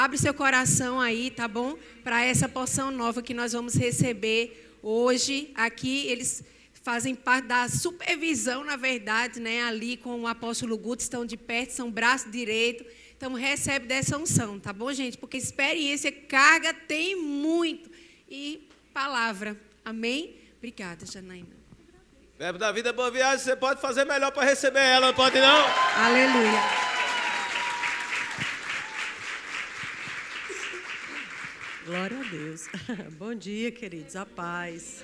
Abre seu coração aí, tá bom? Para essa porção nova que nós vamos receber hoje. Aqui eles fazem parte da supervisão, na verdade, né? Ali com o apóstolo Guto, estão de perto, são braço direito. Então recebe dessa unção, tá bom, gente? Porque experiência, carga tem muito. E palavra. Amém? Obrigada, Janaína. Verbo da vida, boa viagem. Você pode fazer melhor para receber ela, não pode não? Aleluia. Glória a Deus. Bom dia, queridos. A paz.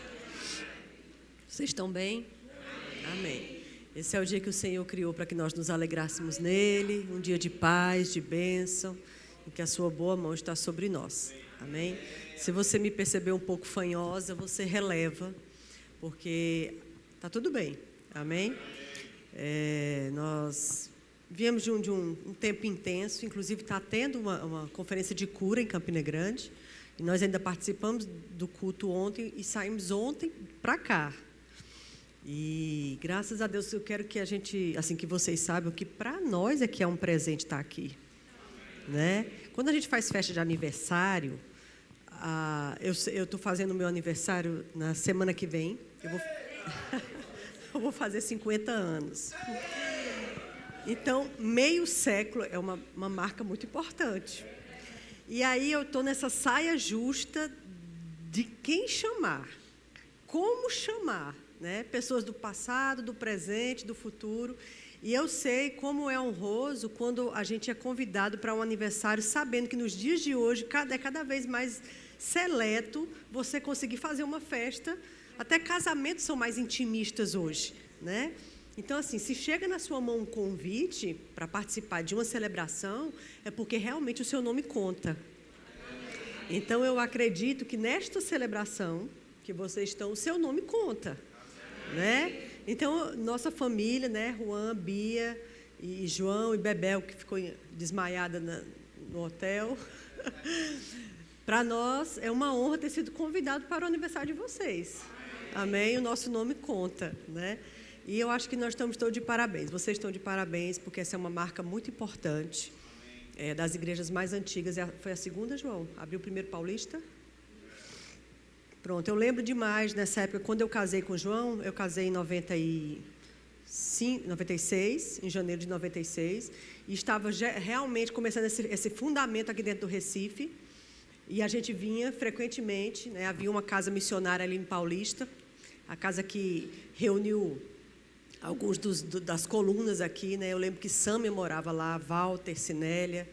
Vocês estão bem? Amém. Esse é o dia que o Senhor criou para que nós nos alegrássemos nele. Um dia de paz, de bênção, em que a sua boa mão está sobre nós. Amém? Se você me perceber um pouco fanhosa, você releva, porque está tudo bem. Amém? Nós viemos de um tempo intenso, inclusive está tendo uma conferência de cura em Campina Grande. E nós ainda participamos do culto ontem e saímos ontem para cá. E graças a Deus eu quero que a gente, assim, que vocês saibam que para nós é que é um presente estar aqui, né? Quando a gente faz festa de aniversário, eu estou fazendo o meu aniversário na semana que vem. Eu vou fazer 50 anos. Então, meio século é uma marca muito importante. E aí eu estou nessa saia justa de quem chamar, como chamar, né? Pessoas do passado, do presente, do futuro. E eu sei como é honroso quando a gente é convidado para um aniversário, sabendo que nos dias de hoje é cada vez mais seleto você conseguir fazer uma festa. Até casamentos são mais intimistas hoje, né? Então, assim, se chega na sua mão um convite para participar de uma celebração, é porque realmente o seu nome conta. Então, eu acredito que nesta celebração que vocês estão, o seu nome conta, né? Então, nossa família, né, Juan, Bia e João e Bebel, que ficou desmaiada no hotel, para nós é uma honra ter sido convidado para o aniversário de vocês. Amém? O nosso nome conta, né? E eu acho que nós estamos todos de parabéns. Vocês estão de parabéns, porque essa é uma marca muito importante, das igrejas mais antigas. Foi a segunda, João? Abriu o primeiro Paulista? Pronto, eu lembro demais nessa época, quando eu casei com o João, eu casei em 96, em janeiro de 96, e estava realmente começando esse fundamento aqui dentro do Recife, e a gente vinha frequentemente, né? Havia uma casa missionária ali em Paulista, a casa que reuniu alguns das colunas aqui, né? Eu lembro que Sâmia morava lá, Walter, Sinélia,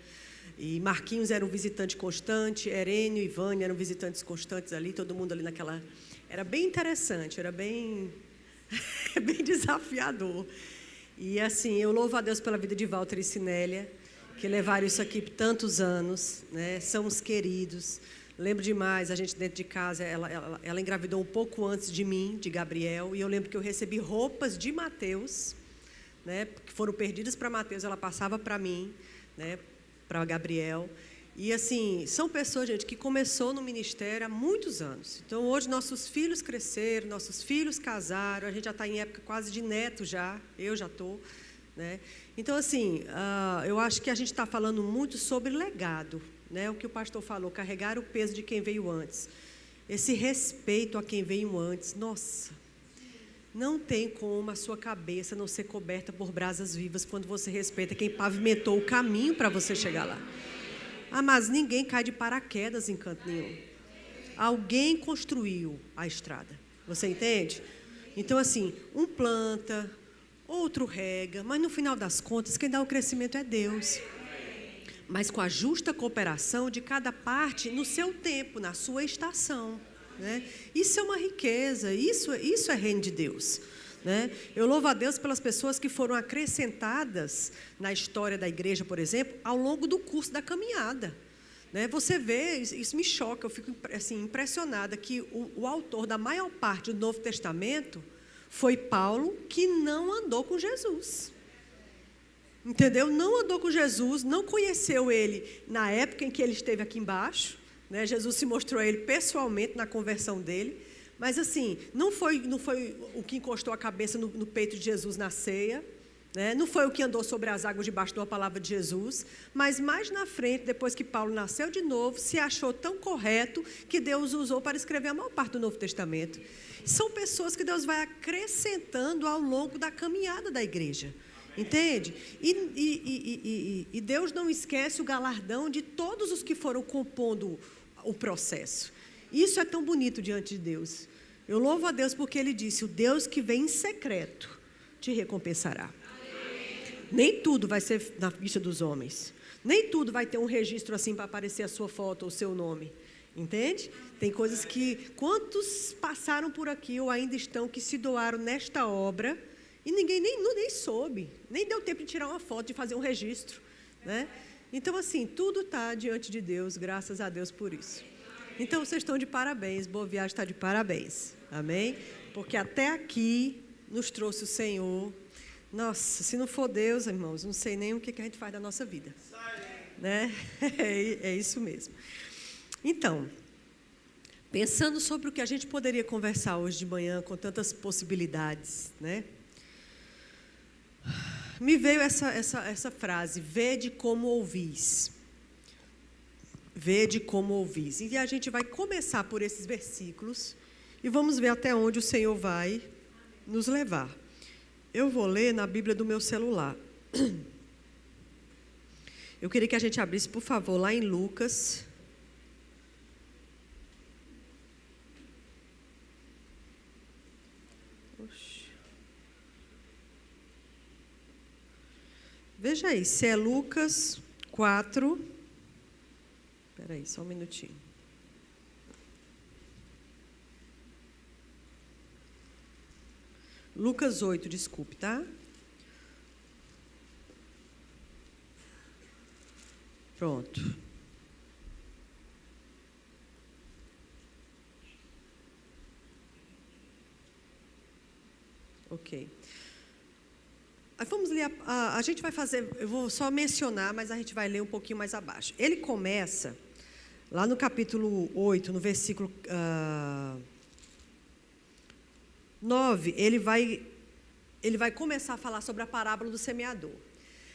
e Marquinhos era um visitante constante, Herênio e Vânia eram visitantes constantes ali, todo mundo ali naquela... Era bem interessante, era bem desafiador. E assim, eu louvo a Deus pela vida de Walter e Sinélia, que levaram isso aqui por tantos anos, né? São os queridos. Lembro demais, a gente dentro de casa, ela engravidou um pouco antes de mim, de Gabriel, e eu lembro que eu recebi roupas de Mateus, né, que foram perdidas para Mateus, ela passava para mim, né, para Gabriel. E assim, são pessoas, gente, que começou no ministério há muitos anos. Então, hoje nossos filhos cresceram, nossos filhos casaram, a gente já está em época quase de neto já, eu já estou, né? Então, assim, eu acho que a gente está falando muito sobre legado, né? O que o pastor falou, carregar o peso de quem veio antes. Esse respeito a quem veio antes, nossa, não tem como a sua cabeça não ser coberta por brasas vivas quando você respeita quem pavimentou o caminho para você chegar lá. Mas ninguém cai de paraquedas em canto nenhum. Alguém construiu a estrada, você entende? Então, assim, um planta, outro rega, mas no final das contas, quem dá o crescimento é Deus. Mas com a justa cooperação de cada parte no seu tempo, na sua estação, né? Isso é uma riqueza, isso é reino de Deus, né? Eu louvo a Deus pelas pessoas que foram acrescentadas na história da igreja, por exemplo, ao longo do curso da caminhada, né? Você vê, isso me choca, eu fico assim, impressionada que o autor da maior parte do Novo Testamento foi Paulo, que não andou com Jesus. Entendeu? Não andou com Jesus, não conheceu ele na época em que ele esteve aqui embaixo, né? Jesus se mostrou a ele pessoalmente na conversão dele, mas assim, não foi o que encostou a cabeça no peito de Jesus na ceia, né? Não foi o que andou sobre as águas debaixo da palavra de Jesus, mas mais na frente, depois que Paulo nasceu de novo, se achou tão correto que Deus usou para escrever a maior parte do Novo Testamento. São pessoas que Deus vai acrescentando ao longo da caminhada da igreja. Entende? E Deus não esquece o galardão de todos os que foram compondo o processo. Isso é tão bonito diante de Deus. Eu louvo a Deus porque Ele disse: o Deus que vem em secreto te recompensará. Nem tudo vai ser na vista dos homens. Nem tudo vai ter um registro assim para aparecer a sua foto ou o seu nome. Entende? Tem coisas que, quantos passaram por aqui ou ainda estão, que se doaram nesta obra, e ninguém nem soube, nem deu tempo de tirar uma foto, de fazer um registro, né? Então, assim, tudo está diante de Deus, graças a Deus por isso. Então, vocês estão de parabéns, Boa Viagem está de parabéns, amém? Porque até aqui nos trouxe o Senhor. Nossa, se não for Deus, irmãos, não sei nem o que a gente faz da nossa vida, né? É isso mesmo. Então, pensando sobre o que a gente poderia conversar hoje de manhã, com tantas possibilidades, né? Me veio essa frase: vede como ouvis. Vede como ouvis. E a gente vai começar por esses versículos e vamos ver até onde o Senhor vai nos levar. Eu vou ler na Bíblia do meu celular. Eu queria que a gente abrisse, por favor, lá em Lucas. Veja aí, se é Lucas 4. Espera aí, só um minutinho. Lucas 8, desculpe, tá? Pronto. Ok. Vamos ler, a gente vai fazer, eu vou só mencionar, mas a gente vai ler um pouquinho mais abaixo. Ele começa, lá no capítulo 8, no versículo 9, ele vai começar a falar sobre a parábola do semeador.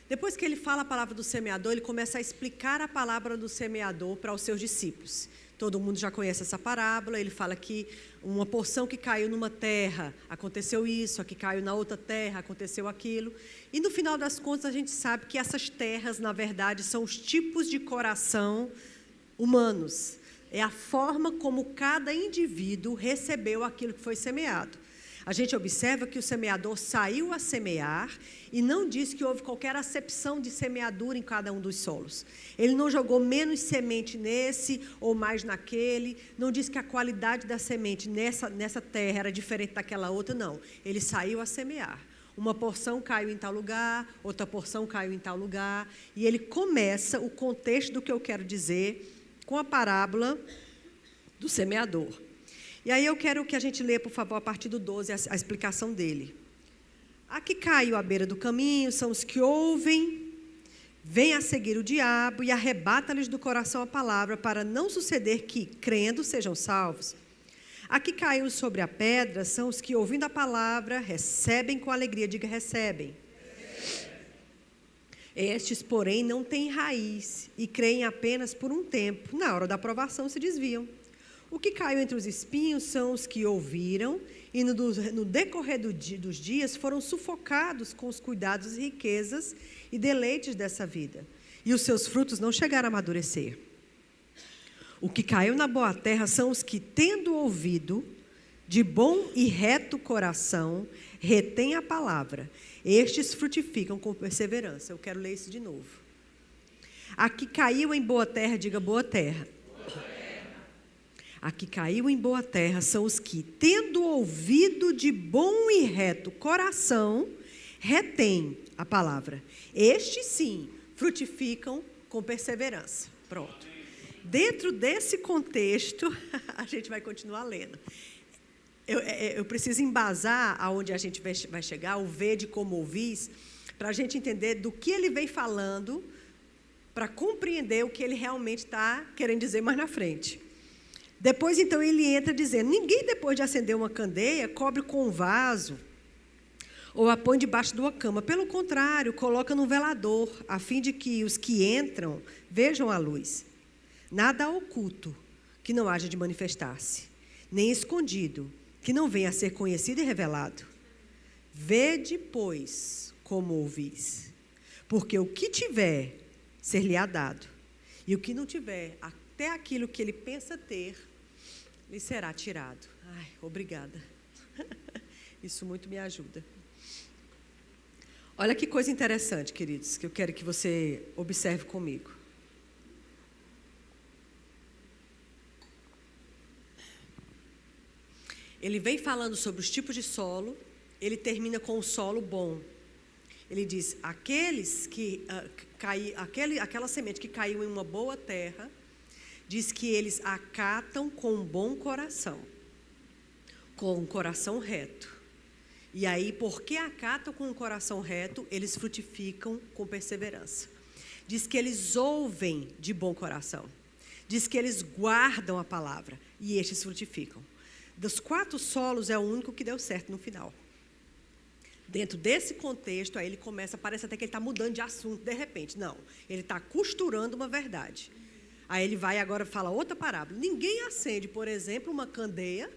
Depois que ele fala a palavra do semeador, ele começa a explicar a palavra do semeador para os seus discípulos. Todo mundo já conhece essa parábola. Ele fala que uma porção que caiu numa terra, aconteceu isso, a que caiu na outra terra, aconteceu aquilo. E no final das contas a gente sabe que essas terras, na verdade, são os tipos de coração humanos. É a forma como cada indivíduo recebeu aquilo que foi semeado. A gente observa que o semeador saiu a semear e não diz que houve qualquer acepção de semeadura em cada um dos solos. Ele não jogou menos semente nesse ou mais naquele, não diz que a qualidade da semente nessa terra era diferente daquela outra, não. Ele saiu a semear. Uma porção caiu em tal lugar, outra porção caiu em tal lugar, e ele começa o contexto do que eu quero dizer com a parábola do semeador. E aí eu quero que a gente leia, por favor, a partir do 12, a explicação dele. A que caiu à beira do caminho são os que ouvem, vêm a seguir o diabo e arrebata-lhes do coração a palavra, para não suceder que, crendo, sejam salvos. A que caiu sobre a pedra são os que, ouvindo a palavra, recebem com alegria, diga recebem. Estes, porém, não têm raiz e creem apenas por um tempo. Na hora da aprovação se desviam. O que caiu entre os espinhos são os que ouviram e no decorrer dos dias foram sufocados com os cuidados e riquezas e deleites dessa vida. E os seus frutos não chegaram a amadurecer. O que caiu na boa terra são os que, tendo ouvido, de bom e reto coração, retêm a palavra. Estes frutificam com perseverança. Eu quero ler isso de novo. A que caiu em boa terra, diga boa terra. A que caiu em boa terra são os que, tendo ouvido de bom e reto coração, retêm a palavra. Estes, sim, frutificam com perseverança. Pronto. Dentro desse contexto, a gente vai continuar lendo. Eu preciso embasar aonde a gente vai chegar, o ver de como ouvis, para a gente entender do que ele vem falando, para compreender o que ele realmente está querendo dizer mais na frente. Depois, então, ele entra dizendo: ninguém, depois de acender uma candeia, cobre com um vaso ou a põe debaixo de uma cama. Pelo contrário, coloca no velador, a fim de que os que entram vejam a luz. Nada oculto que não haja de manifestar-se, nem escondido que não venha a ser conhecido e revelado. Vede, pois, como ouvis, porque o que tiver, ser-lhe-á dado, e o que não tiver, até aquilo que ele pensa ter, lhe será tirado. Ai, obrigada. Isso muito me ajuda. Olha que coisa interessante, queridos, que eu quero que você observe comigo. Ele vem falando sobre os tipos de solo, ele termina com o solo bom. Ele diz, aquela semente que caiu em uma boa terra, diz que eles acatam com um bom coração, com um coração reto. E aí, porque acatam com um coração reto, eles frutificam com perseverança. Diz que eles ouvem de bom coração. Diz que eles guardam a palavra e estes frutificam. Dos 4 solos é o único que deu certo no final. Dentro desse contexto, aí ele começa, parece até que ele está mudando de assunto de repente. Não, ele está costurando uma verdade. Aí ele vai agora fala outra parábola. Ninguém acende, por exemplo, uma candeia,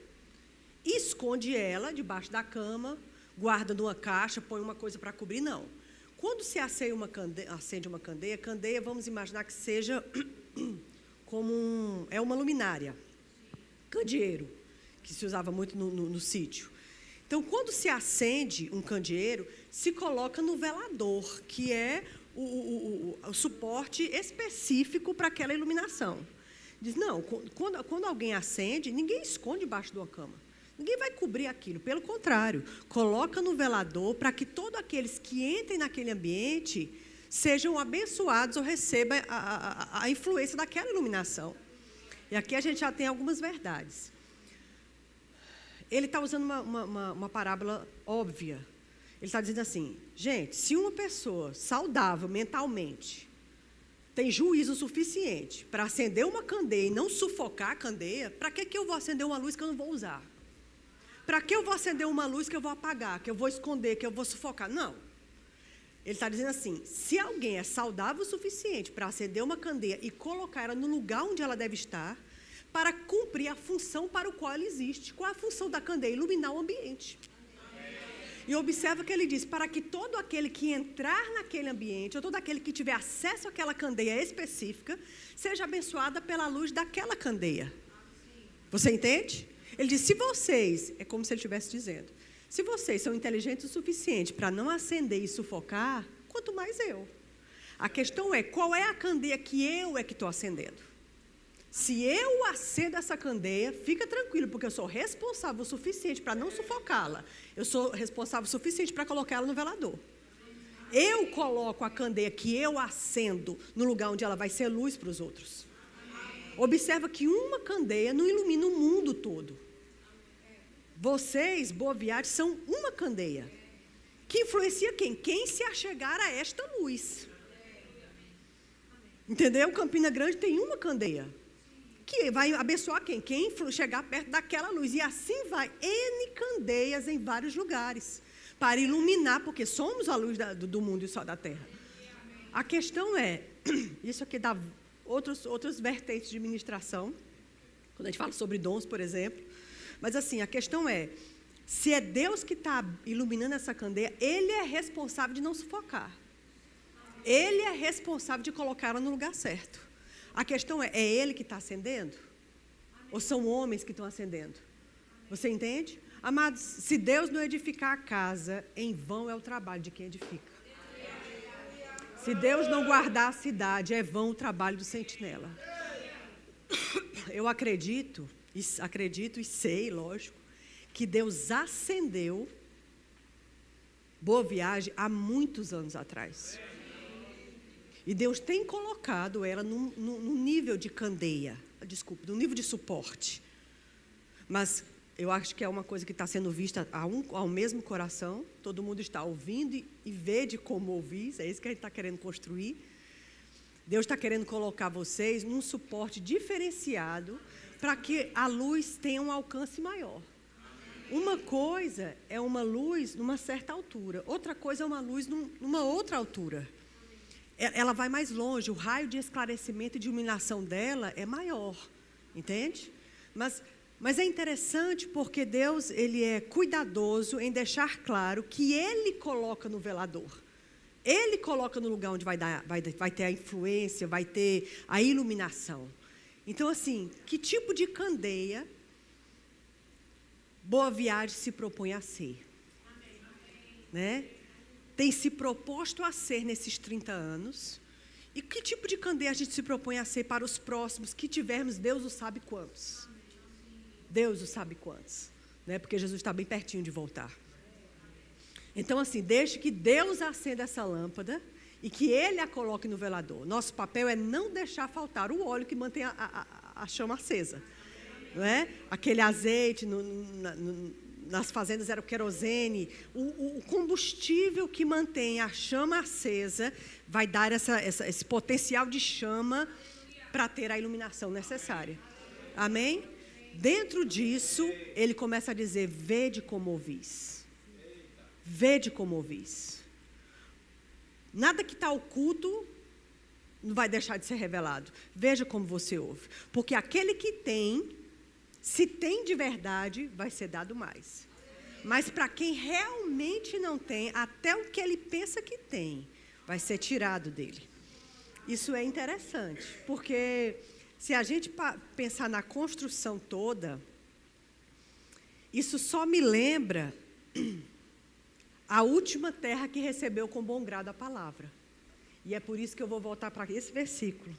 esconde ela debaixo da cama, guarda numa caixa, põe uma coisa para cobrir, não. Quando se acende uma candeia, vamos imaginar que seja como uma luminária, candeeiro, que se usava muito no sítio. Então, quando se acende um candeeiro, se coloca no velador, que é o suporte específico para aquela iluminação. Diz, não, quando alguém acende, ninguém esconde debaixo de uma cama. Ninguém vai cobrir aquilo. Pelo contrário, coloca no velador para que todos aqueles que entrem naquele ambiente sejam abençoados ou recebam a influência daquela iluminação. E aqui a gente já tem algumas verdades. Ele está usando uma parábola óbvia. Ele está dizendo assim, gente, se uma pessoa saudável mentalmente tem juízo suficiente para acender uma candeia e não sufocar a candeia, para que eu vou acender uma luz que eu não vou usar? Para que eu vou acender uma luz que eu vou apagar, que eu vou esconder, que eu vou sufocar? Não. Ele está dizendo assim, se alguém é saudável o suficiente para acender uma candeia e colocar ela no lugar onde ela deve estar, para cumprir a função para o qual ela existe. Qual é a função da candeia? Iluminar o ambiente. E observa que ele diz, para que todo aquele que entrar naquele ambiente, ou todo aquele que tiver acesso àquela candeia específica, seja abençoada pela luz daquela candeia. Você entende? Ele diz, se vocês, é como se ele estivesse dizendo, se vocês são inteligentes o suficiente para não acender e sufocar, quanto mais eu. A questão é, qual é a candeia que eu é que estou acendendo? Se eu acendo essa candeia, fica tranquilo, porque eu sou responsável o suficiente para não sufocá-la. Eu sou responsável o suficiente para colocar ela no velador. Eu coloco a candeia que eu acendo no lugar onde ela vai ser luz para os outros. Observa que uma candeia não ilumina o mundo todo. Vocês, Boa Viagem, são uma candeia. Que influencia quem? Quem se achegar a esta luz. Entendeu? Campina Grande tem uma candeia. Que vai abençoar quem? Quem chegar perto daquela luz. E assim vai, N candeias em vários lugares, para iluminar, porque somos a luz do mundo e o sol da terra. A questão é, isso aqui dá outras vertentes de ministração, quando a gente fala sobre dons, por exemplo. Mas assim, a questão é, se é Deus que está iluminando essa candeia, Ele é responsável de não sufocar. Ele é responsável de colocá-la no lugar certo. A questão é Ele que está acendendo? Ou são homens que estão acendendo? Você entende? Amados, se Deus não edificar a casa, em vão é o trabalho de quem edifica. Se Deus não guardar a cidade, é vão o trabalho do sentinela. Eu acredito e sei, lógico, que Deus acendeu Boa Viagem há muitos anos atrás. E Deus tem colocado ela num nível de candeia, num nível de suporte. Mas eu acho que é uma coisa que está sendo vista ao mesmo coração. Todo mundo está ouvindo e vê de como ouvir. É isso que a gente está querendo construir. Deus está querendo colocar vocês num suporte diferenciado para que a luz tenha um alcance maior. Uma coisa é uma luz numa certa altura, outra coisa é uma luz numa outra altura. Ela vai mais longe, o raio de esclarecimento e de iluminação dela é maior, entende? Mas é interessante porque Deus, Ele é cuidadoso em deixar claro que Ele coloca no velador. Ele coloca no lugar onde vai ter a influência, vai ter a iluminação. Então, assim, que tipo de candeia Boa Viagem se propõe a ser? Né? Tem se proposto a ser nesses 30 anos. E que tipo de candeia a gente se propõe a ser para os próximos que tivermos, Deus o sabe quantos. Deus o sabe quantos. Né? Porque Jesus está bem pertinho de voltar. Então, assim, deixe que Deus acenda essa lâmpada e que Ele a coloque no velador. Nosso papel é não deixar faltar o óleo que mantém a chama acesa. Não é? Aquele azeite nas fazendas era o querosene. O combustível que mantém a chama acesa vai dar esse potencial de chama para ter a iluminação necessária. Amém? Dentro disso, ele começa a dizer, vede como ouvis. Vede como ouvis. Nada que está oculto não vai deixar de ser revelado. Veja como você ouve. Porque aquele que tem, se tem de verdade, vai ser dado mais. Mas para quem realmente não tem, até o que ele pensa que tem, vai ser tirado dele. Isso é interessante, porque se a gente pensar na construção toda, isso só me lembra a última terra que recebeu com bom grado a palavra. E é por isso que eu vou voltar para esse versículo.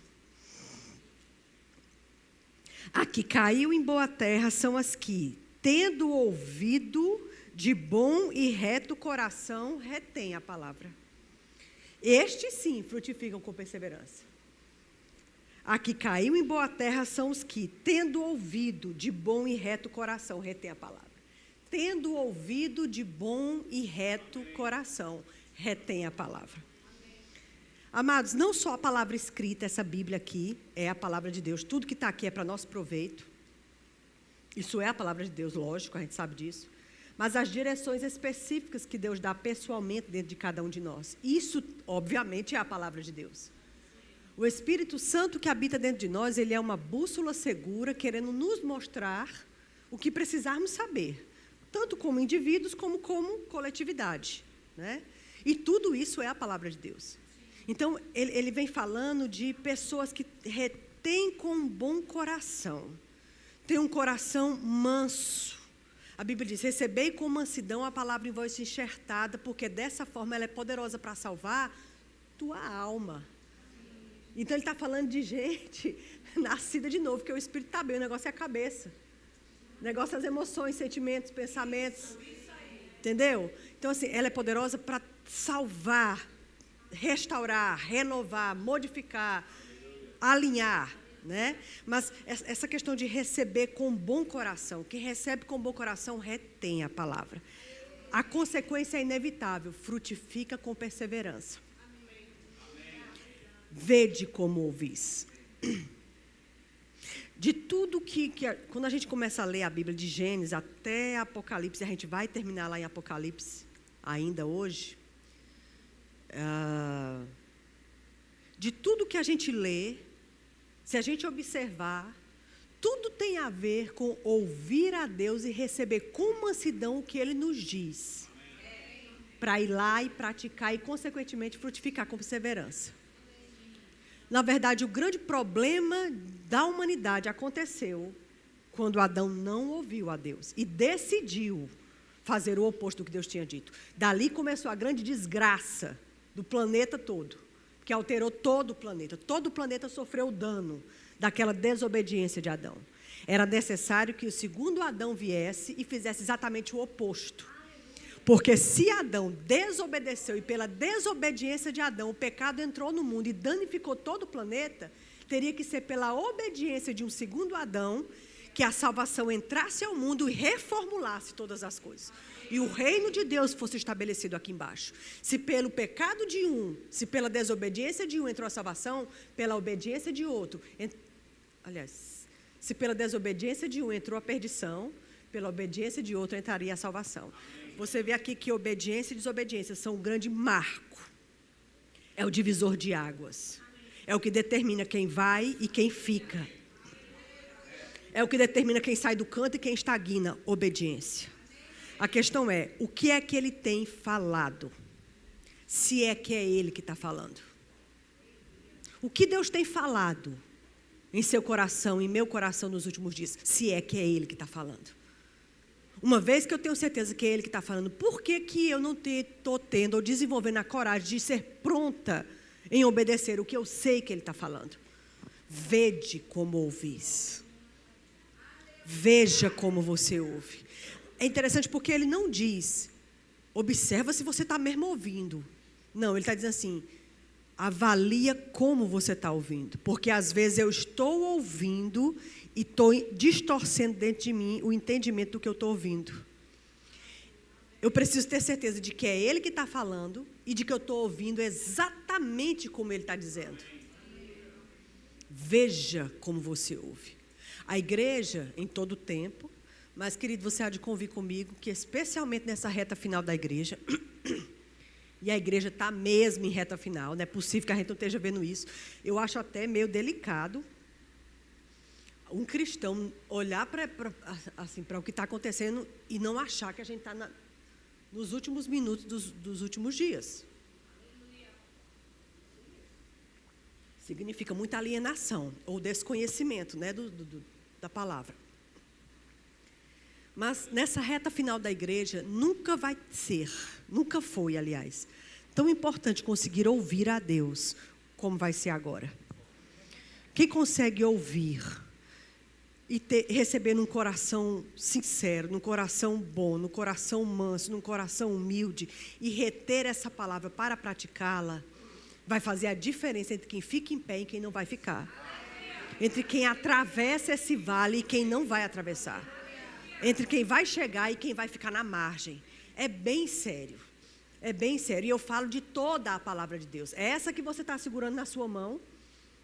A que caiu em boa terra são as que, tendo ouvido de bom e reto coração, retém a palavra. Estes sim frutificam com perseverança. A que caiu em boa terra são os que, tendo ouvido de bom e reto coração, retém a palavra. Tendo ouvido de bom e reto coração, retém a palavra. Amados, não só a palavra escrita, essa Bíblia aqui, é a palavra de Deus. Tudo que está aqui é para nosso proveito. Isso é a palavra de Deus, lógico, a gente sabe disso. Mas as direções específicas que Deus dá pessoalmente dentro de cada um de nós. Isso, obviamente, é a palavra de Deus. O Espírito Santo que habita dentro de nós, ele é uma bússola segura, querendo nos mostrar o que precisarmos saber. Tanto como indivíduos, como coletividade. Né? E tudo isso é a palavra de Deus. Então, ele vem falando de pessoas que retêm com um bom coração. Tem um coração manso. A Bíblia diz, recebei com mansidão a palavra em voz enxertada, porque dessa forma ela é poderosa para salvar tua alma. Então, ele está falando de gente nascida de novo, porque o espírito está bem, o negócio é a cabeça. O negócio é as emoções, sentimentos, pensamentos. Entendeu? Então, assim, ela é poderosa para salvar, restaurar, renovar, modificar, alinhar, né? Mas essa questão de receber com bom coração, quem recebe com bom coração retém a palavra. A consequência é inevitável, frutifica com perseverança. Vede como ouvis. De tudo quando a gente começa a ler a Bíblia de Gênesis até Apocalipse, a gente vai terminar lá em Apocalipse ainda hoje. De tudo que a gente lê, se a gente observar, tudo tem a ver com ouvir a Deus e receber com mansidão o que Ele nos diz, para ir lá e praticar e, consequentemente, frutificar com perseverança. Na verdade, o grande problema da humanidade aconteceu quando Adão não ouviu a Deus e decidiu fazer o oposto do que Deus tinha dito. Dali começou a grande desgraça do planeta todo, que alterou todo o planeta. Todo o planeta sofreu o dano daquela desobediência de Adão. Era necessário que o segundo Adão viesse e fizesse exatamente o oposto. Porque se Adão desobedeceu e pela desobediência de Adão o pecado entrou no mundo e danificou todo o planeta, teria que ser pela obediência de um segundo Adão que a salvação entrasse ao mundo e reformulasse todas as coisas. E o reino de Deus fosse estabelecido aqui embaixo. Se pelo pecado de um, se pela desobediência de um entrou a salvação, pela obediência de outro, se pela desobediência de um entrou a perdição, pela obediência de outro entraria a salvação. Você vê aqui que obediência e desobediência são um grande marco. É o divisor de águas. É o que determina quem vai e quem fica. É o que determina quem sai do canto e quem estagna. Obediência. A questão é, o que é que ele tem falado? Se é que é ele que está falando. O que Deus tem falado em seu coração, em meu coração nos últimos dias? Se é que é ele que está falando. Uma vez que eu tenho certeza que é ele que está falando, por que que eu não estou tendo ou desenvolvendo a coragem de ser pronta em obedecer o que eu sei que ele está falando? Vede como ouvis. Veja como você ouve. É interessante porque ele não diz, observa se você está mesmo ouvindo. Não, ele está dizendo assim, avalia como você está ouvindo. Porque às vezes eu estou ouvindo e estou distorcendo dentro de mim o entendimento do que eu estou ouvindo. Eu preciso ter certeza de que é ele que está falando e de que eu estou ouvindo exatamente como ele está dizendo. Veja como você ouve. A igreja, em todo o tempo, mas, querido, você há de convir comigo que, especialmente nessa reta final da igreja, e a igreja está mesmo em reta final, não é possível que a gente não esteja vendo isso. Eu acho até meio delicado um cristão olhar para o que está acontecendo e não achar que a gente está nos últimos minutos dos últimos dias. Significa muita alienação ou desconhecimento, né, da palavra. Mas nessa reta final da igreja, nunca vai ser, nunca foi, aliás, tão importante conseguir ouvir a Deus como vai ser agora. Quem consegue ouvir e receber num coração sincero, num coração bom, num coração manso, num coração humilde e reter essa palavra para praticá-la, vai fazer a diferença entre quem fica em pé e quem não vai ficar. Entre quem atravessa esse vale e quem não vai atravessar. Entre quem vai chegar e quem vai ficar na margem. É bem sério. É bem sério. E eu falo de toda a palavra de Deus. É essa que você está segurando na sua mão.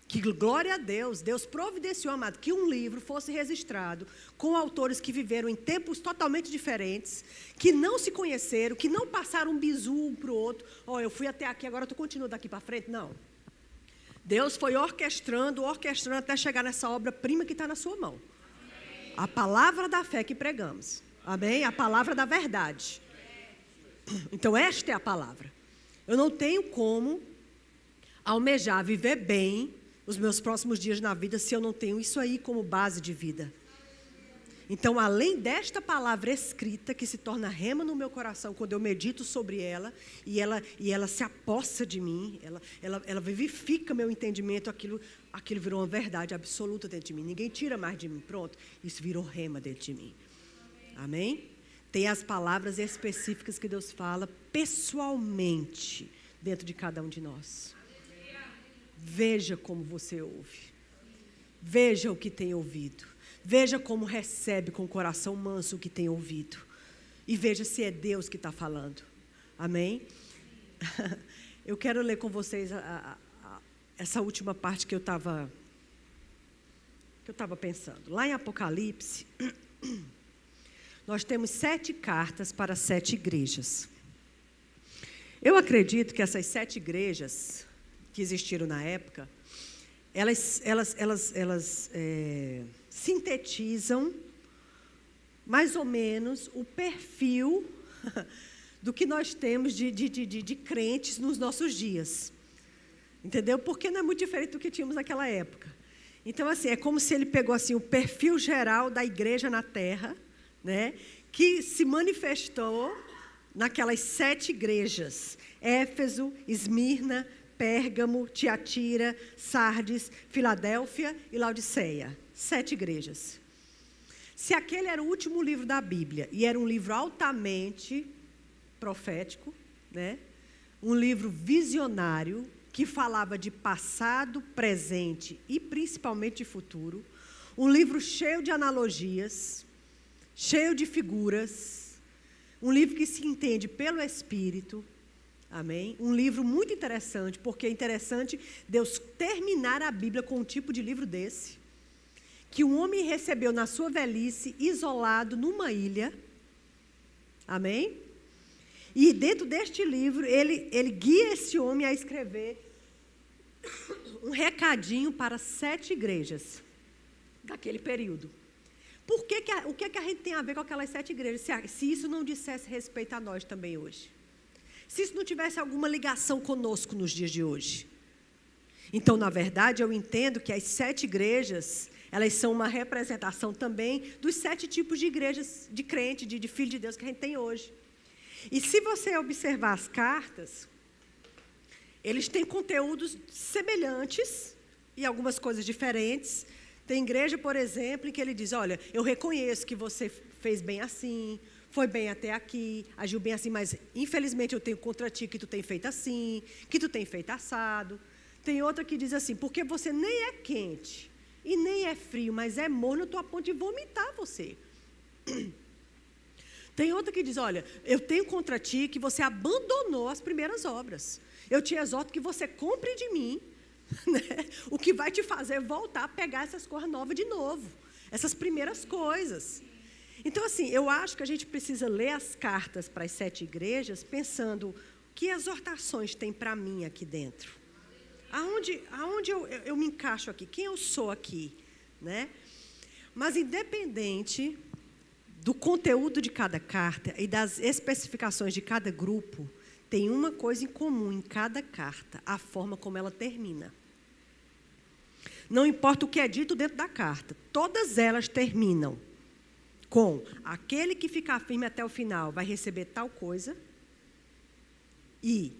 Que glória a Deus. Deus providenciou, amado, que um livro fosse registrado com autores que viveram em tempos totalmente diferentes, que não se conheceram, que não passaram um bizu um para o outro. Eu fui até aqui, agora eu continuo daqui para frente. Não. Deus foi orquestrando até chegar nessa obra-prima que está na sua mão. A palavra da fé que pregamos. Amém? A palavra da verdade. Então, esta é a palavra. Eu não tenho como almejar viver bem os meus próximos dias na vida se eu não tenho isso aí como base de vida. Então, além desta palavra escrita, que se torna rema no meu coração quando eu medito sobre ela, e ela se apossa de mim, ela vivifica meu entendimento, aquilo virou uma verdade absoluta dentro de mim. Ninguém tira mais de mim, pronto. Isso virou rema dentro de mim. Amém? Tem as palavras específicas que Deus fala pessoalmente dentro de cada um de nós. Veja como você ouve. Veja o que tem ouvido. Veja como recebe com o coração manso o que tem ouvido. E veja se é Deus que está falando. Amém? Eu quero ler com vocês essa última parte que eu estava pensando. Lá em Apocalipse, nós temos 7 cartas para 7 igrejas. Eu acredito que essas 7 igrejas que existiram na época, elas sintetizam mais ou menos o perfil do que nós temos de crentes nos nossos dias. Entendeu? Porque não é muito diferente do que tínhamos naquela época. Então, assim, é como se ele pegou assim, o perfil geral da igreja na Terra, né, que se manifestou naquelas 7 igrejas: Éfeso, Esmirna, Pérgamo, Tiatira, Sardes, Filadélfia e Laodiceia. 7 igrejas. Se aquele era o último livro da Bíblia e era um livro altamente profético, né? Um livro visionário que falava de passado, presente e principalmente de futuro, um livro cheio de analogias, cheio de figuras, um livro que se entende pelo Espírito. Amém? Um livro muito interessante, porque é interessante Deus terminar a Bíblia com um tipo de livro desse, que um homem recebeu na sua velhice, isolado numa ilha. Amém? E dentro deste livro, ele guia esse homem a escrever um recadinho para 7 igrejas daquele período. O que a gente tem a ver com aquelas 7 igrejas? Se isso não dissesse respeito a nós também hoje. Se isso não tivesse alguma ligação conosco nos dias de hoje. Então, na verdade, eu entendo que as 7 igrejas, elas são uma representação também dos 7 tipos de igrejas, de crente, de filho de Deus que a gente tem hoje. E se você observar as cartas, eles têm conteúdos semelhantes e algumas coisas diferentes. Tem igreja, por exemplo, em que ele diz, olha, eu reconheço que você fez bem assim, foi bem até aqui, agiu bem assim, mas infelizmente eu tenho contra ti que tu tem feito assim, que tu tem feito assado. Tem outra que diz assim, porque você nem é quente e nem é frio, mas é morno, eu estou a ponto de vomitar você. Tem outra que diz, olha, eu tenho contra ti que você abandonou as primeiras obras. Eu te exorto que você compre de mim, né, o que vai te fazer voltar a pegar essas coisas novas de novo. Essas primeiras coisas. Então, assim, eu acho que a gente precisa ler as cartas para as 7 igrejas, pensando, que exortações tem para mim aqui dentro? Aonde eu me encaixo aqui? Quem eu sou aqui? Né? Mas, independente do conteúdo de cada carta e das especificações de cada grupo, tem uma coisa em comum em cada carta, a forma como ela termina. Não importa o que é dito dentro da carta, todas elas terminam com aquele que ficar firme até o final vai receber tal coisa, e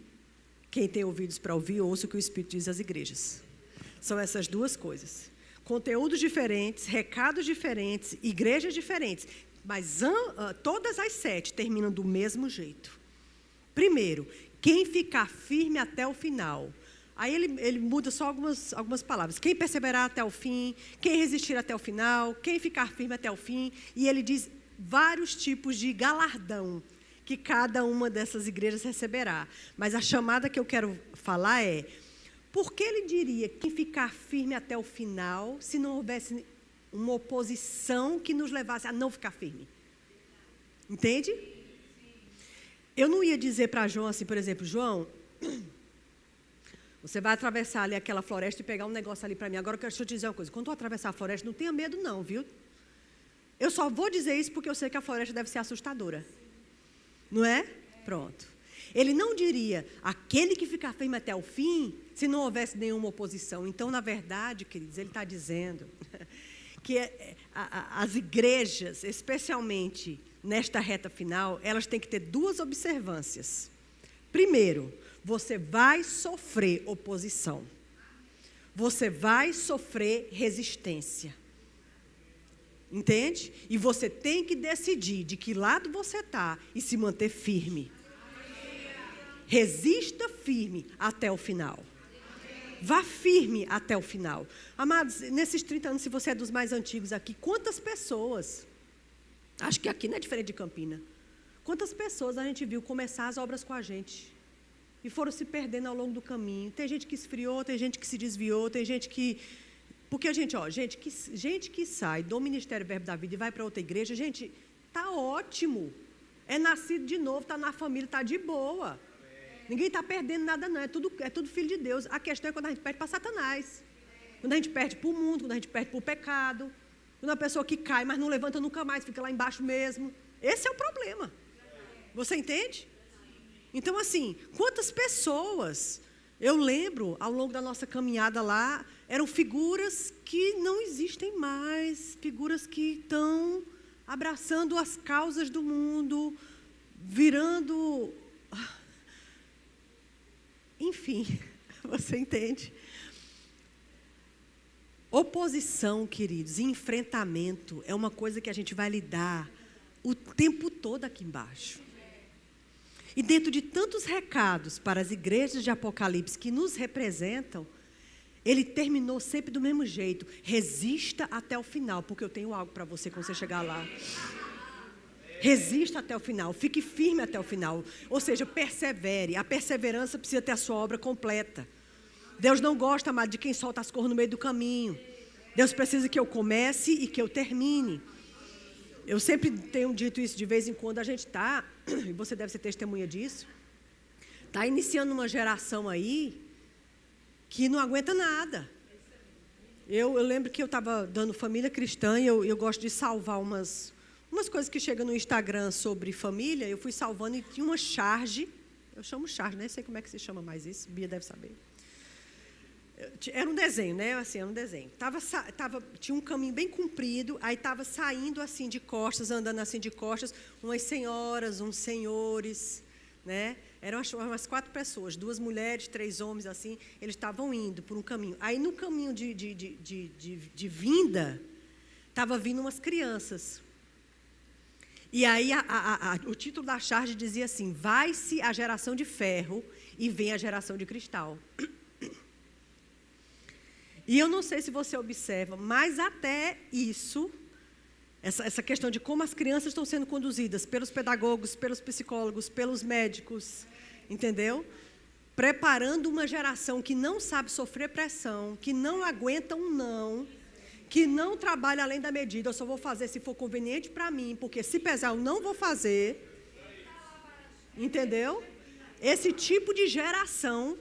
quem tem ouvidos para ouvir, ouça o que o Espírito diz às igrejas. São essas duas coisas. Conteúdos diferentes, recados diferentes, igrejas diferentes, mas todas as 7 terminam do mesmo jeito. Primeiro, quem ficar firme até o final. Aí ele muda só algumas palavras. Quem perseverar até o fim, quem resistir até o final, quem ficar firme até o fim. E ele diz vários tipos de galardão que cada uma dessas igrejas receberá. Mas a chamada que eu quero falar é, por que ele diria quem ficar firme até o final, se não houvesse uma oposição que nos levasse a não ficar firme? Entende? Eu não ia dizer para João assim, por exemplo, João, você vai atravessar ali aquela floresta e pegar um negócio ali para mim. Agora, deixa eu te dizer uma coisa, quando tu atravessar a floresta, não tenha medo não, viu? Eu só vou dizer isso porque eu sei que a floresta deve ser assustadora. Não é? Pronto. Ele não diria, aquele que ficar firme até o fim, se não houvesse nenhuma oposição. Então, na verdade, queridos, ele está dizendo que as igrejas, especialmente nesta reta final, elas têm que ter 2 observâncias. Primeiro, você vai sofrer oposição. Você vai sofrer resistência. Entende? E você tem que decidir de que lado você está e se manter firme. Resista firme até o final. Vá firme até o final. Amados, nesses 30 anos, se você é dos mais antigos aqui, quantas pessoas, acho que aqui não é diferente de Campina, quantas pessoas a gente viu começar as obras com a gente e foram se perdendo ao longo do caminho? Tem gente que esfriou, tem gente que se desviou, tem gente que... Porque, gente que sai do Ministério Verbo da Vida e vai para outra igreja, gente, está ótimo. É nascido de novo, está na família, está de boa. Ninguém está perdendo nada não, é tudo filho de Deus. A questão é quando a gente perde para Satanás. Quando a gente perde para o mundo, quando a gente perde para o pecado. Quando a pessoa que cai, mas não levanta nunca mais, fica lá embaixo mesmo. Esse é o problema. Você entende? Então, assim, quantas pessoas... Eu lembro, ao longo da nossa caminhada lá, eram figuras que não existem mais, figuras que estão abraçando as causas do mundo, virando... Enfim, você entende? Oposição, queridos, e enfrentamento é uma coisa que a gente vai lidar o tempo todo aqui embaixo. E dentro de tantos recados para as igrejas de Apocalipse que nos representam, ele terminou sempre do mesmo jeito. Resista até o final, porque eu tenho algo para você quando você chegar lá. Resista até o final, fique firme até o final. Ou seja, persevere. A perseverança precisa ter a sua obra completa. Deus não gosta mais de quem solta as coisas no meio do caminho. Deus precisa que eu comece e que eu termine. Eu sempre tenho dito isso de vez em quando. A gente está, e você deve ser testemunha disso, está iniciando uma geração aí que não aguenta nada. Eu lembro que eu estava dando família cristã e eu gosto de salvar umas coisas que chegam no Instagram sobre família. Eu fui salvando e tinha uma charge. Eu chamo charge, nem sei como é que se chama mais isso. Bia deve saber. Era um desenho, né? Assim, era um desenho. Tinha um caminho bem comprido, aí estava saindo assim de costas, andando assim de costas, umas senhoras, uns senhores, né? Eram umas 4 pessoas, 2 mulheres, 3 homens, assim, eles estavam indo por um caminho. Aí no caminho de vinda, estava vindo umas crianças. E aí o título da charge dizia assim: vai-se a geração de ferro e vem a geração de cristal. E eu não sei se você observa, mas até isso, essa questão de como as crianças estão sendo conduzidas pelos pedagogos, pelos psicólogos, pelos médicos, entendeu? Preparando uma geração que não sabe sofrer pressão, que não aguenta um não, que não trabalha além da medida. Eu só vou fazer se for conveniente para mim, porque se pesar eu não vou fazer. Entendeu? Esse tipo de geração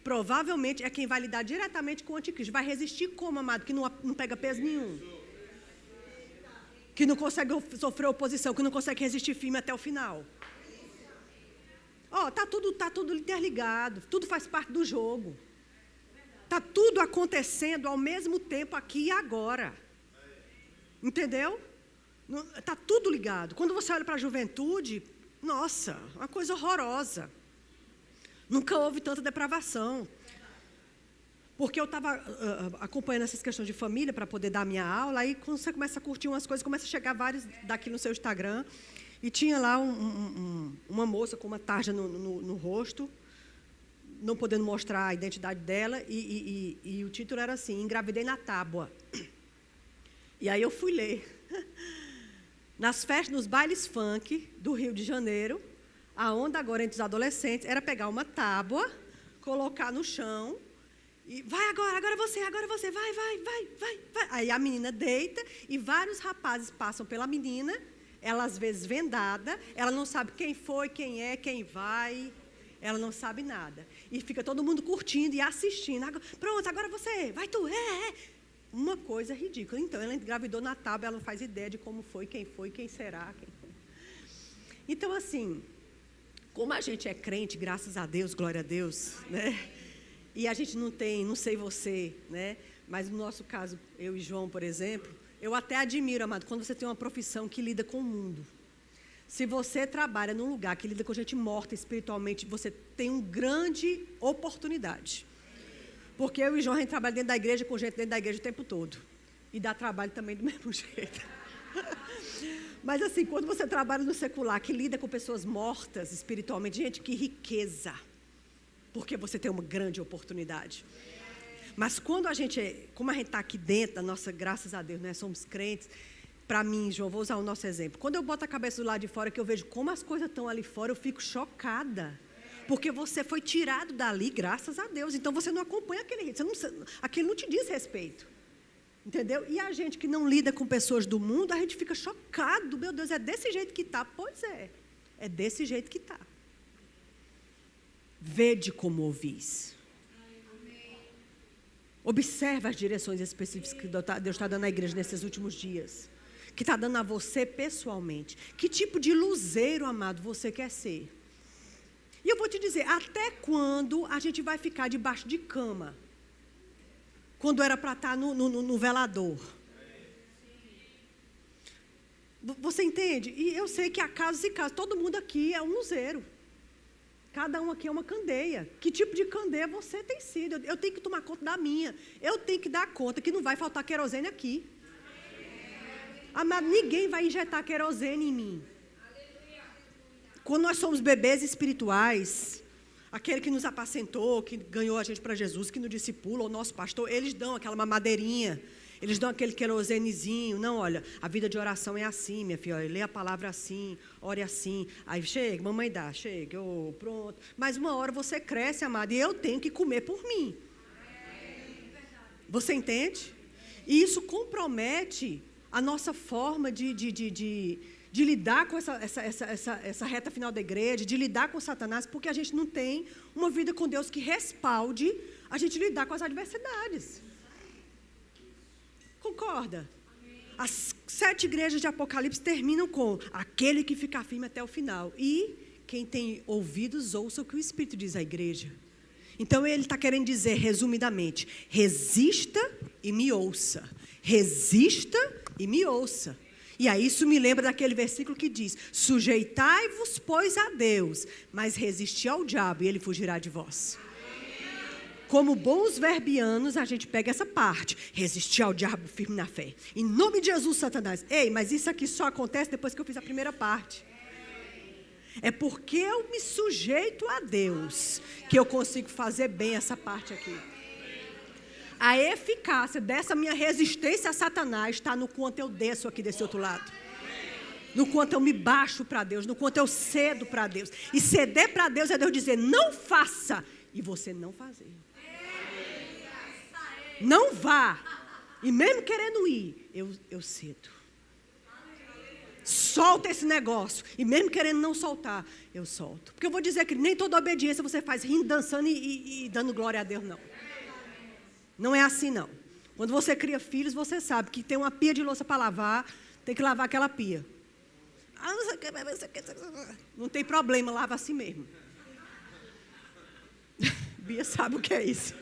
provavelmente é quem vai lidar diretamente com o anticristo. Vai resistir como, amado? Que não pega peso nenhum. Que não consegue sofrer oposição, que não consegue resistir firme até o final. Tá tudo interligado, tudo faz parte do jogo. Está tudo acontecendo ao mesmo tempo aqui e agora. Entendeu? Está tudo ligado. Quando você olha para a juventude, nossa, uma coisa horrorosa. Nunca houve tanta depravação. Porque eu estava acompanhando essas questões de família para poder dar minha aula, aí quando você começa a curtir umas coisas, começa a chegar vários daqui no seu Instagram, e tinha lá uma moça com uma tarja no rosto, não podendo mostrar a identidade dela, e o título era assim: engravidei na tábua. E aí eu fui ler. Nas festas, nos bailes funk do Rio de Janeiro, a onda agora entre os adolescentes era pegar uma tábua, colocar no chão, e agora você, vai. Aí a menina deita e vários rapazes passam pela menina, ela às vezes vendada, ela não sabe quem foi, quem é, quem vai, ela não sabe nada. E fica todo mundo curtindo e assistindo. Pronto, agora você, vai tu, Uma coisa ridícula. Então, ela engravidou na tábua, ela não faz ideia de como foi, quem será. Então, assim, como a gente é crente, graças a Deus, glória a Deus, né? E a gente não tem, não sei você, né? Mas no nosso caso, eu e João, por exemplo, eu até admiro, amado, quando você tem uma profissão que lida com o mundo. Se você trabalha num lugar que lida com gente morta espiritualmente, você tem uma grande oportunidade. Porque eu e João, a gente trabalha dentro da igreja, com gente dentro da igreja o tempo todo. E dá trabalho também do mesmo jeito. Mas assim, quando você trabalha no secular, que lida com pessoas mortas espiritualmente, gente, que riqueza. Porque você tem uma grande oportunidade. Mas quando como a gente está aqui dentro, da nossa, graças a Deus, né, somos crentes. Para mim, João, vou usar o nosso exemplo. Quando eu boto a cabeça do lado de fora, que eu vejo como as coisas estão ali fora, eu fico chocada. Porque você foi tirado dali, graças a Deus. Então, você não acompanha aquele ritmo. Aquilo não te diz respeito. Entendeu? E a gente que não lida com pessoas do mundo, a gente fica chocado. Meu Deus, é desse jeito que está? Pois é. É desse jeito que está. Vede como ouvis. Observe as direções específicas que Deus está dando à igreja nesses últimos dias. Que está dando a você pessoalmente. Que tipo de luzeiro, amado, você quer ser? E eu vou te dizer, até quando a gente vai ficar debaixo de cama? Quando era para estar no velador. Você entende? E eu sei que há casos e casos. Todo mundo aqui é um luzeiro. Cada um aqui é uma candeia. Que tipo de candeia você tem sido? Eu tenho que tomar conta da minha. Eu tenho que dar conta que não vai faltar querosene aqui. Amado, ninguém vai injetar querosene em mim. Quando nós somos bebês espirituais, aquele que nos apacentou, que ganhou a gente para Jesus, que nos discipula, o nosso pastor, eles dão aquela mamadeirinha, eles dão aquele querosenezinho. Não, olha, a vida de oração é assim, minha filha, olha, lê a palavra assim, ore assim. Aí chega, mamãe dá, chega, pronto. Mas uma hora você cresce, amado, e eu tenho que comer por mim. Você entende? E isso compromete a nossa forma de lidar com essa reta final da igreja, de lidar com Satanás, porque a gente não tem uma vida com Deus que respalde a gente lidar com as adversidades. Concorda? As 7 igrejas de Apocalipse terminam com aquele que fica firme até o final. E quem tem ouvidos, ouça o que o Espírito diz à igreja. Então ele está querendo dizer, resumidamente, resista e me ouça. Resista e me ouça. E aí isso me lembra daquele versículo que diz, sujeitai-vos, pois, a Deus, mas resisti ao diabo e ele fugirá de vós. Como bons verbianos, a gente pega essa parte, resistir ao diabo firme na fé. Em nome de Jesus, Satanás. Ei, mas isso aqui só acontece depois que eu fiz a primeira parte. É porque eu me sujeito a Deus que eu consigo fazer bem essa parte aqui. A eficácia dessa minha resistência a Satanás está no quanto eu desço aqui desse outro lado. No quanto eu me baixo para Deus, no quanto eu cedo para Deus. E ceder para Deus é Deus dizer, não faça, e você não fazer. Não vá. E mesmo querendo ir, eu cedo. Solta esse negócio. E mesmo querendo não soltar, eu solto. Porque eu vou dizer que nem toda obediência você faz rindo, dançando e dando glória a Deus, não. Não é assim, não. Quando você cria filhos, você sabe que tem uma pia de louça para lavar, tem que lavar aquela pia. Não tem problema, lava assim mesmo. Bia sabe o que é isso.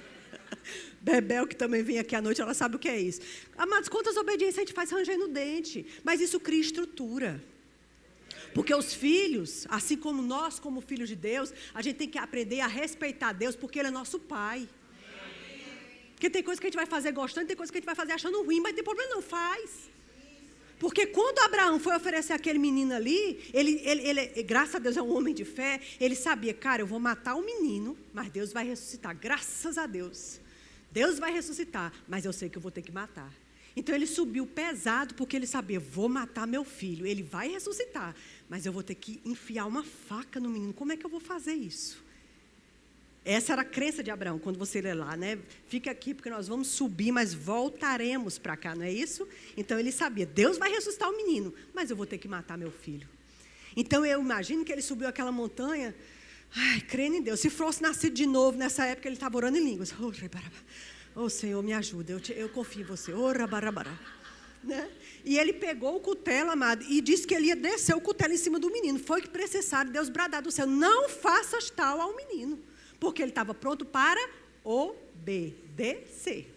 Bebel, que também vem aqui à noite, ela sabe o que é isso. Amados, quantas obediências a gente faz rangendo o dente? Mas isso cria estrutura. Porque os filhos, assim como nós, como filhos de Deus, a gente tem que aprender a respeitar Deus, porque Ele é nosso Pai. Porque tem coisa que a gente vai fazer gostando, tem coisa que a gente vai fazer achando ruim, mas não tem problema não, faz. Porque quando Abraão foi oferecer aquele menino ali, ele, graças a Deus, é um homem de fé, ele sabia, cara, eu vou matar o menino, mas Deus vai ressuscitar, graças a Deus. Deus vai ressuscitar, mas eu sei que eu vou ter que matar. Então ele subiu pesado, porque ele sabia, vou matar meu filho, ele vai ressuscitar, mas eu vou ter que enfiar uma faca no menino, como é que eu vou fazer isso? Essa era a crença de Abraão, quando você lê lá, né? Fica aqui porque nós vamos subir, mas voltaremos para cá, não é isso? Então ele sabia, Deus vai ressuscitar o menino, mas eu vou ter que matar meu filho. Então eu imagino que ele subiu aquela montanha, crendo em Deus. Se fosse nascido de novo, nessa época ele estava orando em línguas. Oh Senhor, me ajuda, eu confio em você. Né? E ele pegou o cutelo, amado, e disse que ele ia descer o cutelo em cima do menino. Foi que necessário Deus bradar do céu, não faças tal ao menino. Porque ele estava pronto para obedecer.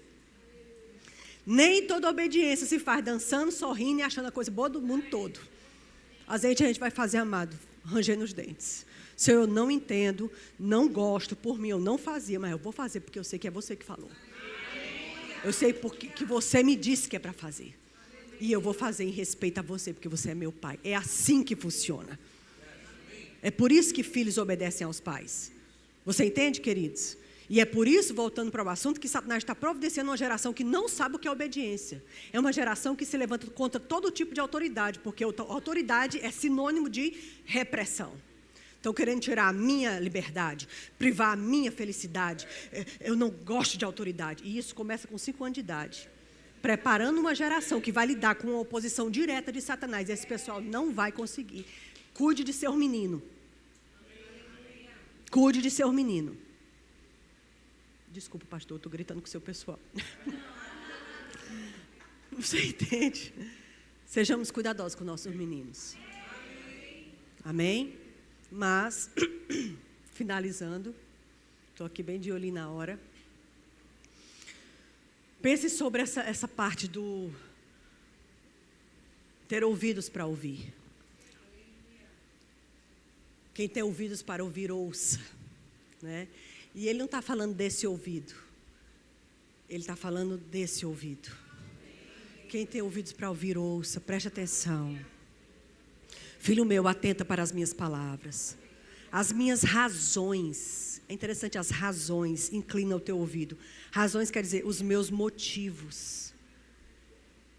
Nem toda obediência se faz dançando, sorrindo e achando a coisa boa do mundo todo. Às vezes a gente vai fazer, amado, rangendo os dentes. Se eu não entendo, não gosto, por mim eu não fazia, mas eu vou fazer porque eu sei que é você que falou. Eu sei que você me disse que é para fazer. E eu vou fazer em respeito a você, porque você é meu pai. É assim que funciona. É por isso que filhos obedecem aos pais. Você entende, queridos? E é por isso, voltando para o assunto, que Satanás está providenciando uma geração que não sabe o que é obediência. É uma geração que se levanta contra todo tipo de autoridade, porque autoridade é sinônimo de repressão. Estão querendo tirar a minha liberdade, privar a minha felicidade. Eu não gosto de autoridade. E isso começa com 5 anos de idade. Preparando uma geração que vai lidar com uma oposição direta de Satanás. E esse pessoal não vai conseguir. Cuide de seu menino. Cuide de seu menino. Desculpa, pastor, eu estou gritando com o seu pessoal. Você entende? Sejamos cuidadosos com nossos meninos. Amém? Mas, finalizando, estou aqui bem de olho na hora. Pense sobre essa parte do ter ouvidos para ouvir. Quem tem ouvidos para ouvir, ouça. Né? E ele não está falando desse ouvido. Ele está falando desse ouvido. Quem tem ouvidos para ouvir, ouça. Preste atenção. Filho meu, atenta para as minhas palavras. As minhas razões. É interessante, as razões. Inclina o teu ouvido. Razões quer dizer os meus motivos.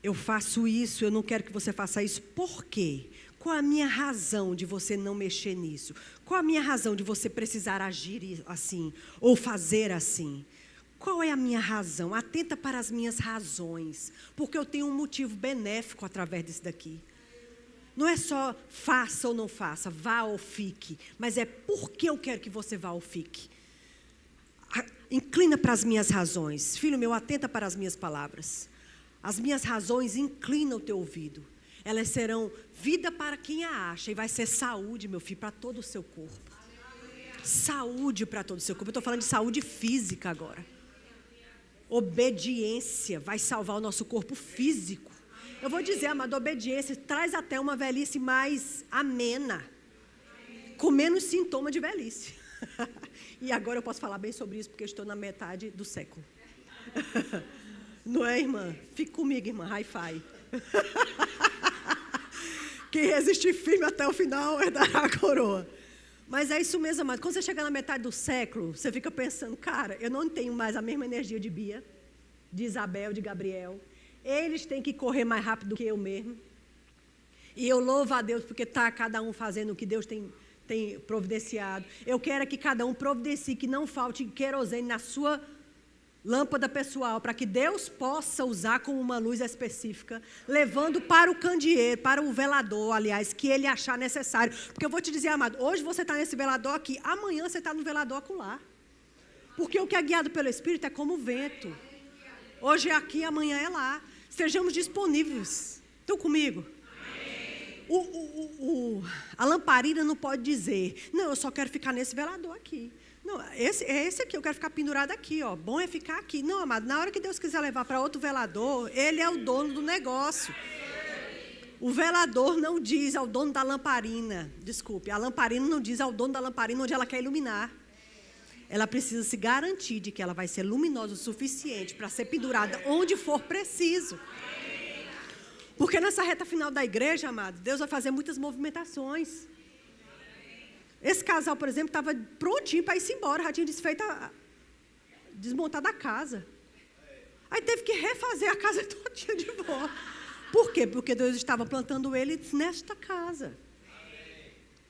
Eu faço isso, eu não quero que você faça isso. Por quê? Qual a minha razão de você não mexer nisso? Qual a minha razão de você precisar agir assim? Ou fazer assim? Qual é a minha razão? Atenta para as minhas razões, porque eu tenho um motivo benéfico através disso daqui. Não é só faça ou não faça, vá ou fique, mas é porque eu quero que você vá ou fique. Inclina para as minhas razões. Filho meu, atenta para as minhas palavras. As minhas razões inclinam o teu ouvido. Elas serão vida para quem a acha e vai ser saúde, meu filho, para todo o seu corpo. Saúde para todo o seu corpo. Eu estou falando de saúde física agora. Obediência vai salvar o nosso corpo físico. Eu vou dizer, amado, obediência traz até uma velhice mais amena, com menos sintoma de velhice. E agora eu posso falar bem sobre isso, porque eu estou na metade do século. Não é, irmã? Fique comigo, irmã, hi-fi. Quem resistir firme até o final herdará a coroa. Mas é isso mesmo, amado. Quando você chega na metade do século, você fica pensando, cara, eu não tenho mais a mesma energia de Bia, de Isabel, de Gabriel. Eles têm que correr mais rápido que eu mesmo. E eu louvo a Deus porque está cada um fazendo o que Deus tem providenciado. Eu quero que cada um providencie, que não falte querosene na sua lâmpada pessoal, para que Deus possa usar como uma luz específica, levando para o candeeiro, para o velador, aliás, que ele achar necessário. Porque eu vou te dizer, amado, hoje você está nesse velador aqui, amanhã você está no velador acolá. Porque o que é guiado pelo Espírito é como o vento. Hoje é aqui, amanhã é lá. Sejamos disponíveis. Estão comigo? A lamparina não pode dizer, não, eu só quero ficar nesse velador aqui. Não, esse aqui, eu quero ficar pendurado aqui, ó. Bom é ficar aqui. Não, amado, na hora que Deus quiser levar para outro velador, ele é o dono do negócio. O velador não diz ao dono da lamparina, desculpe, a lamparina não diz ao dono da lamparina onde ela quer iluminar. Ela precisa se garantir de que ela vai ser luminosa o suficiente para ser pendurada onde for preciso. Porque nessa reta final da igreja, amado, Deus vai fazer muitas movimentações. Esse casal, por exemplo, estava prontinho para ir embora, já tinha desmontado a casa. Aí teve que refazer a casa todinha de volta. Por quê? Porque Deus estava plantando eles nesta casa.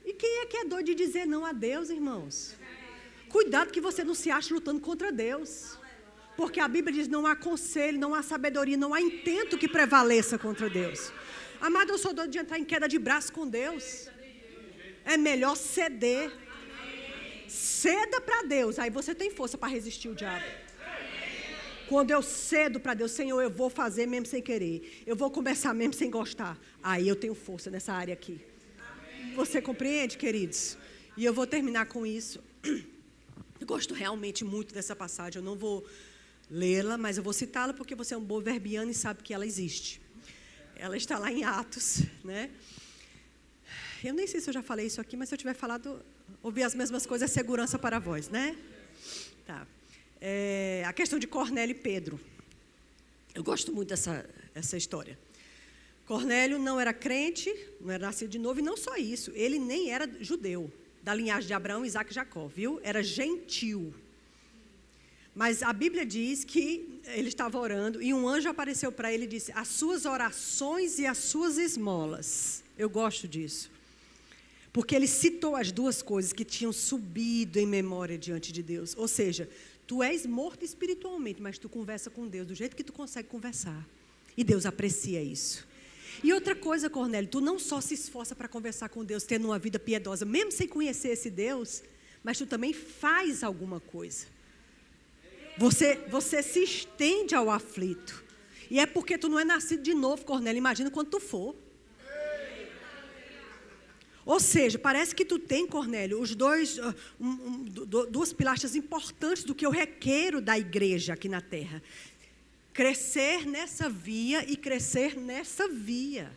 E quem é que é doido de dizer não a Deus, irmãos? Cuidado que você não se ache lutando contra Deus. Porque a Bíblia diz, não há conselho, não há sabedoria, não há intento que prevaleça contra Deus. Amado, eu sou doido de entrar em queda de braço com Deus. É melhor ceder. Ceda para Deus, aí você tem força para resistir o diabo. Quando eu cedo para Deus, Senhor, eu vou fazer mesmo sem querer. Eu vou começar mesmo sem gostar. Aí eu tenho força nessa área aqui. Você compreende, queridos? E eu vou terminar com isso. Eu gosto realmente muito dessa passagem. Eu não vou lê-la, mas eu vou citá-la porque você é um bom verbiano e sabe que ela existe. Ela está lá em Atos, né? Eu nem sei se eu já falei isso aqui, mas se eu tiver falado, ouvir as mesmas coisas é segurança para vós, né? Tá. A questão de Cornélio e Pedro. Eu gosto muito dessa história. Cornélio não era crente, não era nascido de novo, e não só isso, ele nem era judeu, da linhagem de Abraão, Isaac e Jacó, viu? Era gentil. Mas a Bíblia diz que ele estava orando e um anjo apareceu para ele e disse, as suas orações e as suas esmolas. Eu gosto disso. Porque ele citou as duas coisas que tinham subido em memória diante de Deus. Ou seja, tu és morto espiritualmente, mas tu conversa com Deus do jeito que tu consegue conversar. E Deus aprecia isso. E outra coisa, Cornélio, tu não só se esforça para conversar com Deus, tendo uma vida piedosa, mesmo sem conhecer esse Deus, mas tu também faz alguma coisa. Você se estende ao aflito. E é porque tu não é nascido de novo, Cornélio, imagina quando tu for. Ou seja, parece que tu tem, Cornélio, os duas pilastras importantes do que eu requero da igreja aqui na terra. Crescer nessa via e crescer nessa via.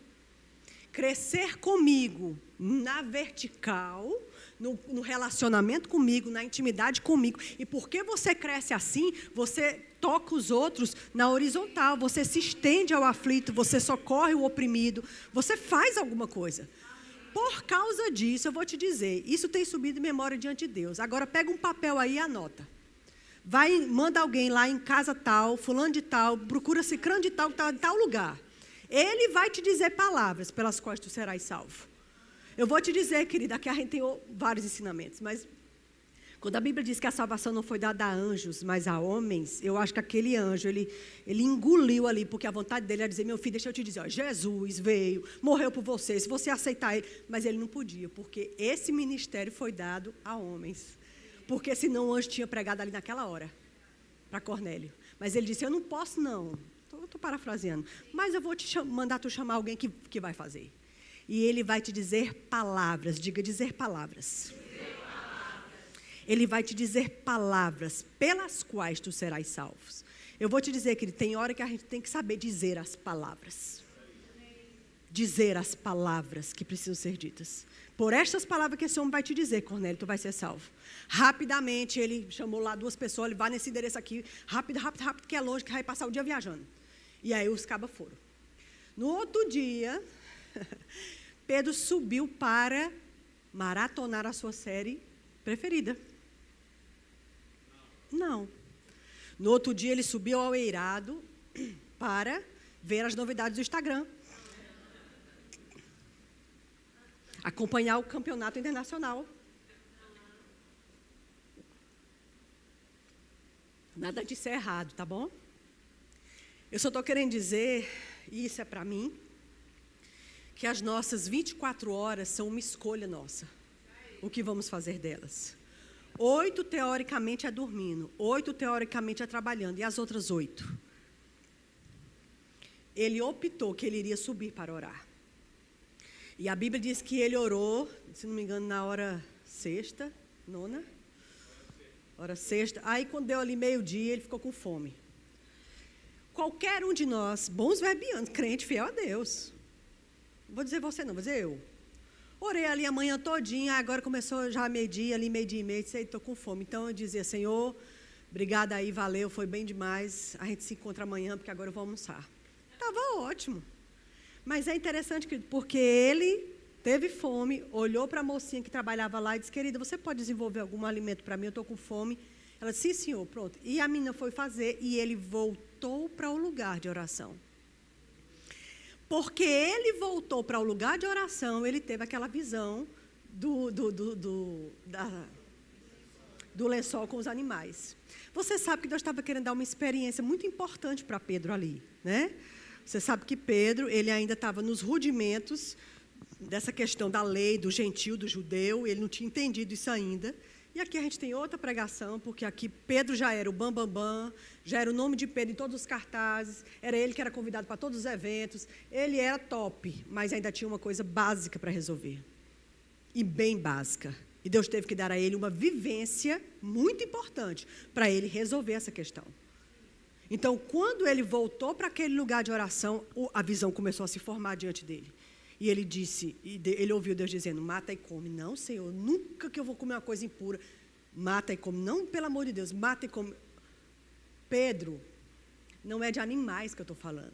Crescer comigo na vertical, no relacionamento comigo, na intimidade comigo. E porque você cresce assim, você toca os outros na horizontal, você se estende ao aflito, você socorre o oprimido, você faz alguma coisa. Por causa disso, eu vou te dizer, isso tem subido em memória diante de Deus. Agora pega um papel aí e anota. Manda alguém lá em casa tal, fulano de tal, procura cicrano de tal, que está em tal lugar. Ele vai te dizer palavras pelas quais tu serás salvo. Eu vou te dizer, querida, aqui a gente tem vários ensinamentos, mas Quando a Bíblia diz que a salvação não foi dada a anjos, mas a homens, eu acho que aquele anjo, ele engoliu ali, porque a vontade dele era dizer, meu filho, deixa eu te dizer, ó, Jesus veio, morreu por você, se você aceitar ele, mas ele não podia, porque esse ministério foi dado a homens, porque senão o anjo tinha pregado ali naquela hora, para Cornélio, mas ele disse, eu não posso não, estou parafraseando, mas eu vou mandar tu chamar alguém que vai fazer, e ele vai te dizer palavras, diga dizer palavras. Ele vai te dizer palavras pelas quais tu serás salvos. Eu vou te dizer que tem hora que a gente tem que saber dizer as palavras. Dizer as palavras que precisam ser ditas. Por estas palavras que esse homem vai te dizer, Cornélio, tu vai ser salvo. Rapidamente, ele chamou lá 2 pessoas, ele vai nesse endereço aqui, rápido, que é longe, que vai passar o dia viajando. E aí os cabas foram. No outro dia, Pedro subiu para maratonar a sua série preferida. Não. No outro dia, ele subiu ao eirado para ver as novidades do Instagram. Acompanhar o campeonato internacional. Nada disso é errado, tá bom? Eu só estou querendo dizer, e isso é para mim, que as nossas 24 horas são uma escolha nossa. O que vamos fazer delas? 8 teoricamente é dormindo, 8 teoricamente é trabalhando, e as outras 8? Ele optou que ele iria subir para orar. E a Bíblia diz que ele orou, se não me engano, na hora sexta, nona? Hora sexta. Aí quando deu ali meio-dia, ele ficou com fome. Qualquer um de nós, bons verbianos, crente, fiel a Deus. Não vou dizer você não, vou dizer eu. Orei ali a manhã todinha, agora começou já meio-dia, ali meio-dia e meio, disse, estou com fome. Então eu dizia, Senhor, obrigada aí, valeu, foi bem demais, a gente se encontra amanhã, porque agora eu vou almoçar. Estava ótimo. Mas é interessante, porque ele teve fome, olhou para a mocinha que trabalhava lá e disse, querida, você pode desenvolver algum alimento para mim, eu estou com fome. Ela disse, sim, senhor, pronto. E a menina foi fazer e ele voltou para o lugar de oração. Porque ele voltou para o lugar de oração, ele teve aquela visão do lençol com os animais. Você sabe que Deus estava querendo dar uma experiência muito importante para Pedro ali, né? Você sabe que Pedro, ele ainda estava nos rudimentos dessa questão da lei, do gentio, do judeu, ele não tinha entendido isso ainda. E aqui a gente tem outra pregação, porque aqui Pedro já era o bambambam, já era o nome de Pedro em todos os cartazes, era ele que era convidado para todos os eventos, ele era top, mas ainda tinha uma coisa básica para resolver, e bem básica. E Deus teve que dar a ele uma vivência muito importante para ele resolver essa questão. Então, quando ele voltou para aquele lugar de oração, a visão começou a se formar diante dele. E ele disse, ele ouviu Deus dizendo, mata e come. Não, Senhor, nunca que eu vou comer uma coisa impura. Mata e come. Não, pelo amor de Deus, mata e come. Pedro, não é de animais que eu estou falando.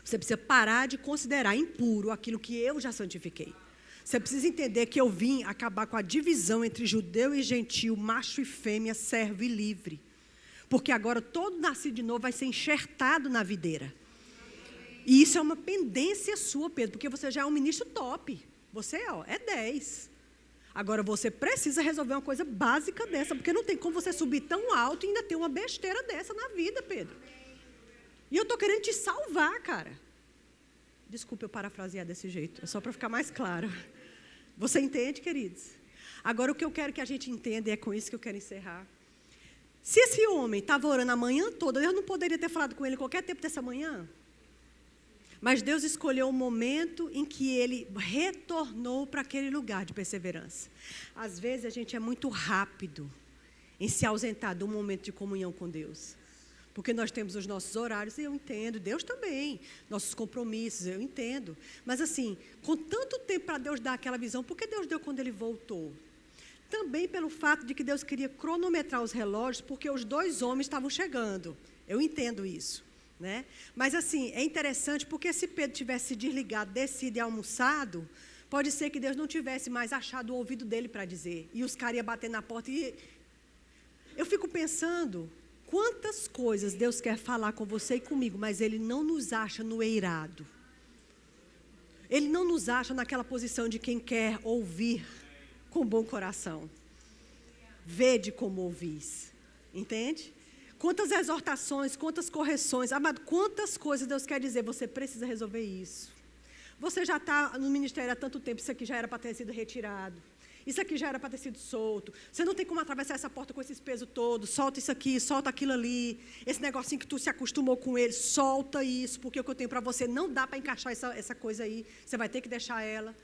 Você precisa parar de considerar impuro aquilo que eu já santifiquei. Você precisa entender que eu vim acabar com a divisão entre judeu e gentil, macho e fêmea, servo e livre. Porque agora todo nascido de novo vai ser enxertado na videira. E isso é uma pendência sua, Pedro, porque você já é um ministro top. Você, é 10. Agora, você precisa resolver uma coisa básica dessa, porque não tem como você subir tão alto e ainda ter uma besteira dessa na vida, Pedro. E eu estou querendo te salvar, cara. Desculpa eu parafrasear desse jeito, é só para ficar mais claro. Você entende, queridos? Agora, o que eu quero que a gente entenda, e é com isso que eu quero encerrar. Se esse homem estava orando a manhã toda, eu não poderia ter falado com ele qualquer tempo dessa manhã? Mas Deus escolheu o momento em que ele retornou para aquele lugar de perseverança. Às vezes a gente é muito rápido em se ausentar do momento de comunhão com Deus. Porque nós temos os nossos horários, e eu entendo, Deus também, nossos compromissos, eu entendo. Mas assim, com tanto tempo para Deus dar aquela visão, por que Deus deu quando ele voltou? Também pelo fato de que Deus queria cronometrar os relógios, porque os 2 homens estavam chegando. Eu entendo isso. Né? Mas assim, é interessante porque se Pedro tivesse se desligado, descido e almoçado, pode ser que Deus não tivesse mais achado o ouvido dele para dizer, e os caras iam bater na porta, e eu fico pensando, quantas coisas Deus quer falar com você e comigo, mas Ele não nos acha no eirado, Ele não nos acha naquela posição de quem quer ouvir com bom coração. vede como ouvis. Entende? Quantas exortações, quantas correções. Amado, quantas coisas Deus quer dizer. Você precisa resolver isso. Você já está no ministério há tanto tempo, isso aqui já era para ter sido retirado. Isso aqui já era para ter sido solto. Você não tem como atravessar essa porta com esses pesos todos. Solta isso aqui, solta aquilo ali. Esse negocinho que tu se acostumou com ele, solta isso, porque o que eu tenho para você não dá para encaixar essa coisa aí. Você vai ter que deixar ela.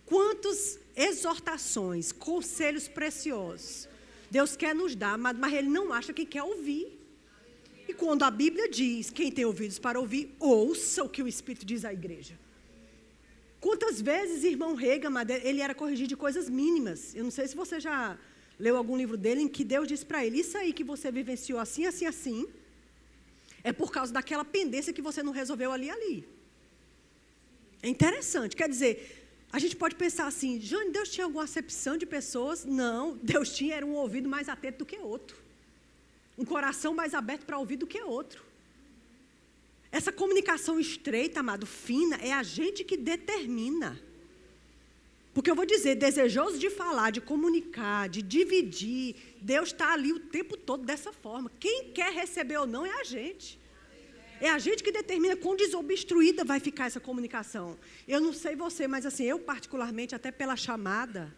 Quantas exortações, conselhos preciosos Deus quer nos dar, mas Ele não acha que quer ouvir. E quando a Bíblia diz, quem tem ouvidos para ouvir, ouça o que o Espírito diz à igreja. Quantas vezes, irmão Reagan, ele era corrigido de coisas mínimas. Eu não sei se você já leu algum livro dele em que Deus disse para ele, isso aí que você vivenciou assim, assim, assim, é por causa daquela pendência que você não resolveu ali. É interessante, quer dizer, a gente pode pensar assim, Jane, Deus tinha alguma acepção de pessoas? Não, Deus tinha era um ouvido mais atento do que outro. Um coração mais aberto para ouvir do que outro. Essa comunicação estreita, amado, fina, é a gente que determina. Porque eu vou dizer, desejoso de falar, de comunicar, de dividir, Deus está ali o tempo todo dessa forma. Quem quer receber ou não é a gente. É a gente que determina quão desobstruída vai ficar essa comunicação. Eu não sei você, mas assim, eu particularmente, até pela chamada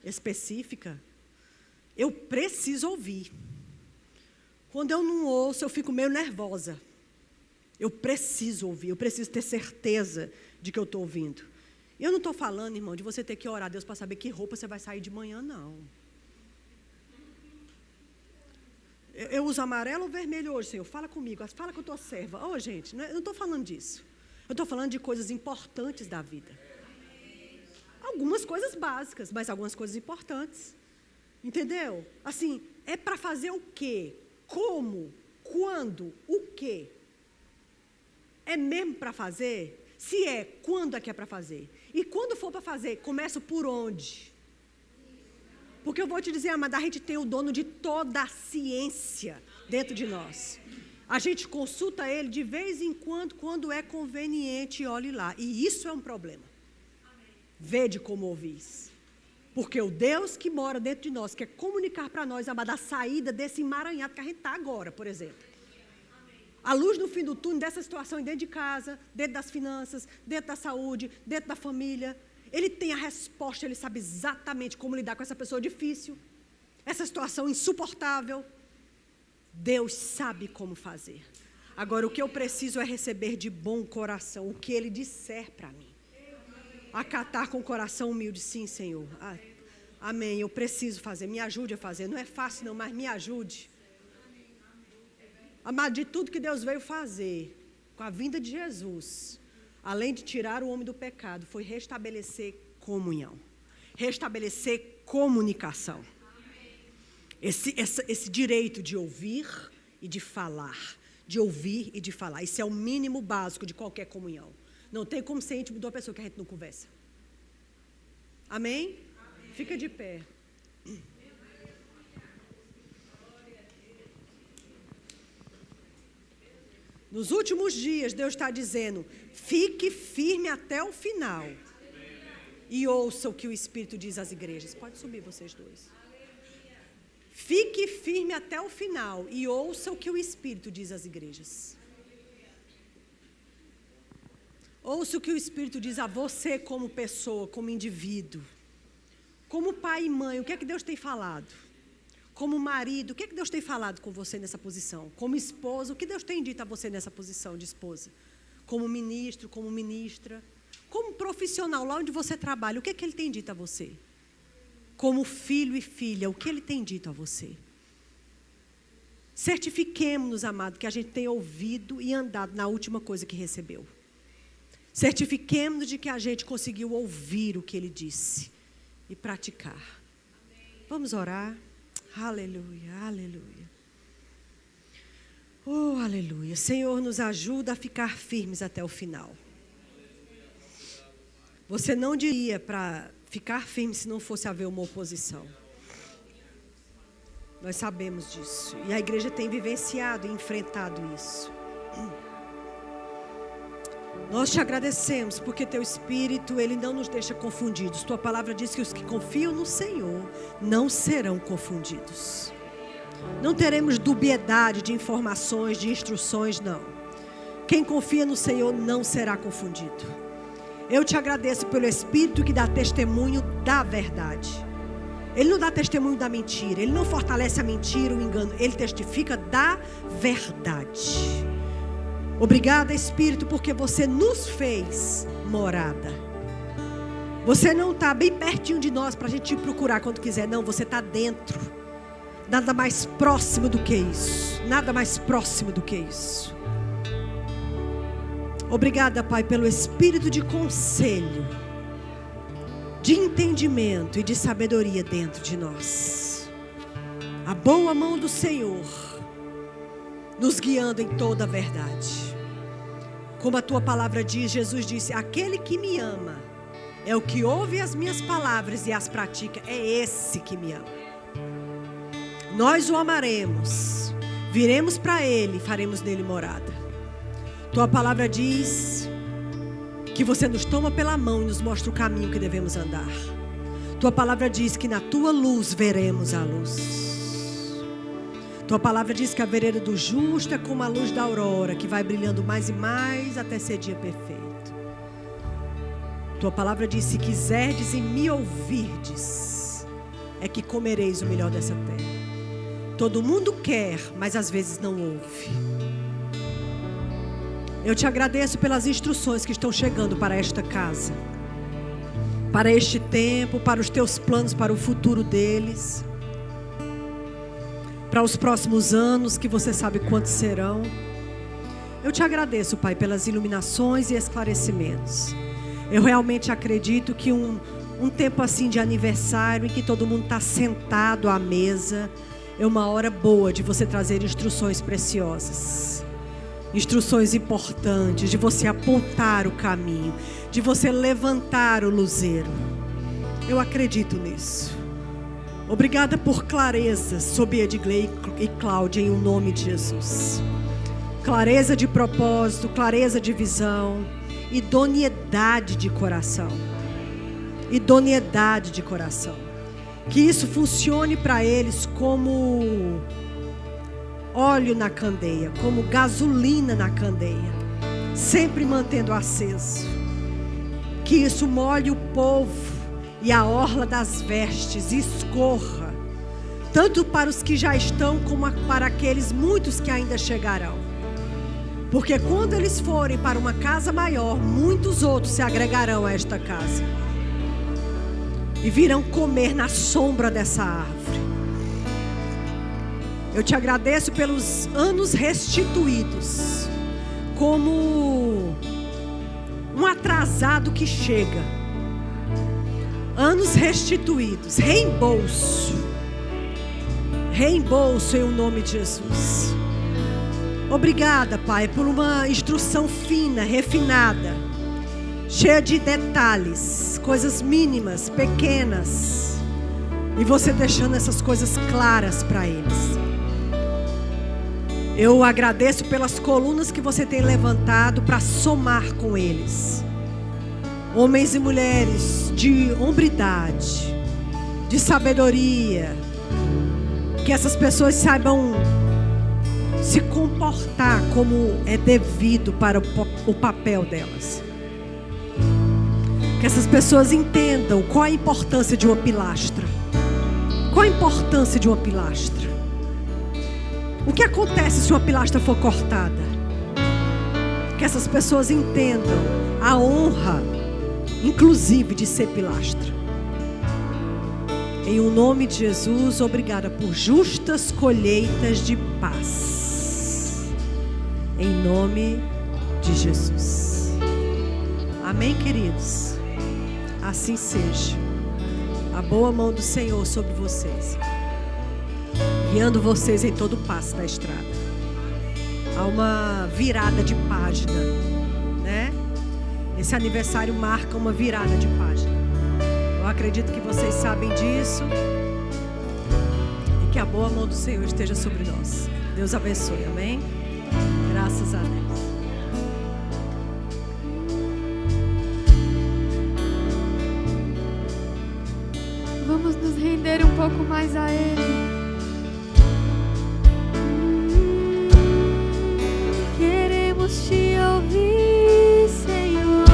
específica, eu preciso ouvir. Quando eu não ouço, eu fico meio nervosa. Eu preciso ouvir, eu preciso ter certeza de que eu estou ouvindo. Eu não estou falando, irmão, de você ter que orar a Deus para saber que roupa você vai sair de manhã, não. Eu uso amarelo ou vermelho hoje, Senhor? Fala comigo, fala que eu estou serva. Gente, eu não estou falando disso. Eu estou falando de coisas importantes da vida. Algumas coisas básicas, mas algumas coisas importantes. Entendeu? Assim, é para fazer o quê? Como? Quando? O quê? É mesmo para fazer? Se é, quando é que é para fazer? E quando for para fazer, começo por onde? Porque eu vou te dizer, amada, a gente tem o dono de toda a ciência dentro de nós. A gente consulta ele de vez em quando é conveniente, olhe lá. E isso é um problema. Vede como ouvis. Porque o Deus que mora dentro de nós quer comunicar para nós, amada, a saída desse emaranhado que a gente está agora, por exemplo. A luz no fim do túnel dessa situação dentro de casa, dentro das finanças, dentro da saúde, dentro da família. Ele tem a resposta, ele sabe exatamente como lidar com essa pessoa difícil, essa situação insuportável. Deus sabe como fazer. Agora, o que eu preciso é receber de bom coração o que Ele disser para mim. Acatar com o coração humilde, sim, Senhor. Amém, eu preciso fazer, me ajude a fazer. Não é fácil não, mas me ajude. Amado, de tudo que Deus veio fazer, com a vinda de Jesus, além de tirar o homem do pecado, foi restabelecer comunhão, restabelecer comunicação. Esse direito de ouvir e de falar, de ouvir e de falar, isso é o mínimo básico de qualquer comunhão. Não tem como ser íntimo de uma pessoa que a gente não conversa. Amém? Amém. Fica de pé. Nos últimos dias, Deus está dizendo, fique firme até o final. E ouça o que o Espírito diz às igrejas. Pode subir vocês dois. Fique firme até o final e ouça o que o Espírito diz às igrejas. Ouça o que o Espírito diz a você como pessoa, como indivíduo. Como pai e mãe, o que é que Deus tem falado? Como marido, o que é que Deus tem falado com você nessa posição? Como esposa, o que Deus tem dito a você nessa posição de esposa? Como ministro, como ministra. Como profissional, lá onde você trabalha, o que é que Ele tem dito a você? Como filho e filha, o que Ele tem dito a você? Certifiquemos-nos, amado, que a gente tem ouvido e andado na última coisa que recebeu. Certifiquemos-nos de que a gente conseguiu ouvir o que Ele disse e praticar. Vamos orar. Aleluia, aleluia. Oh, aleluia. Senhor, nos ajuda a ficar firmes até o final. Você não diria para ficar firme se não fosse haver uma oposição. Nós sabemos disso. E a igreja tem vivenciado e enfrentado isso. Nós te agradecemos porque teu Espírito, ele não nos deixa confundidos. Tua palavra diz que os que confiam no Senhor não serão confundidos. Não teremos dubiedade de informações, de instruções, não. Quem confia no Senhor não será confundido. Eu te agradeço pelo Espírito que dá testemunho da verdade. Ele não dá testemunho da mentira, ele não fortalece a mentira, o engano, ele testifica da verdade. Obrigada, Espírito, porque você nos fez morada. Você não está bem pertinho de nós para a gente te procurar quando quiser. Não, você está dentro. Nada mais próximo do que isso. Nada mais próximo do que isso. Obrigada, Pai, pelo Espírito de conselho, de entendimento e de sabedoria dentro de nós. A boa mão do Senhor nos guiando em toda a verdade. Como a tua palavra diz, Jesus disse: aquele que me ama é o que ouve as minhas palavras e as pratica. É esse que me ama. Nós o amaremos, viremos para ele e faremos nele morada. Tua palavra diz que você nos toma pela mão e nos mostra o caminho que devemos andar. Tua palavra diz que na tua luz veremos a luz. Tua palavra diz que a vereda do justo é como a luz da aurora, que vai brilhando mais e mais até ser dia perfeito. Tua palavra diz: se quiserdes e me ouvirdes, é que comereis o melhor dessa terra. Todo mundo quer, mas às vezes não ouve. Eu te agradeço pelas instruções que estão chegando para esta casa, para este tempo, para os teus planos, para o futuro deles, para os próximos anos, que você sabe quantos serão. Eu te agradeço, Pai, pelas iluminações e esclarecimentos. Eu realmente acredito que um tempo assim de aniversário, em que todo mundo está sentado à mesa, é uma hora boa de você trazer instruções preciosas, instruções importantes, de você apontar o caminho, de você levantar o luzeiro. Eu acredito nisso. Obrigada por clareza sobre Edgley e Cláudia, em nome de Jesus. Clareza de propósito, clareza de visão, idoneidade de coração. Idoneidade de coração. Que isso funcione para eles como óleo na candeia, como gasolina na candeia, sempre mantendo aceso. Que isso molhe o povo e a orla das vestes escorra, tanto para os que já estão, como para aqueles muitos que ainda chegarão. Porque quando eles forem para uma casa maior, muitos outros se agregarão a esta casa e virão comer na sombra dessa árvore. Eu te agradeço pelos anos restituídos, como um atrasado que chega. Anos restituídos, reembolso. Reembolso em nome de Jesus. Obrigada, Pai, por uma instrução fina, refinada, cheia de detalhes, coisas mínimas, pequenas, e você deixando essas coisas claras para eles. Eu agradeço pelas colunas que você tem levantado para somar com eles. Homens e mulheres de hombridade, de sabedoria, que essas pessoas saibam se comportar como é devido para o papel delas. Que essas pessoas entendam qual a importância de uma pilastra. Qual a importância de uma pilastra? O que acontece se uma pilastra for cortada? Que essas pessoas entendam a honra, inclusive, de ser pilastra. Em o nome de Jesus, obrigada por justas colheitas de paz. Em nome de Jesus. Amém, queridos? Assim seja. A boa mão do Senhor sobre vocês, guiando vocês em todo o passo da estrada. Há uma virada de página, né? Esse aniversário marca uma virada de página. Eu acredito que vocês sabem disso. E que a boa mão do Senhor esteja sobre nós. Deus abençoe, amém? Graças a Deus. render um pouco mais a Ele. Queremos te ouvir, Senhor.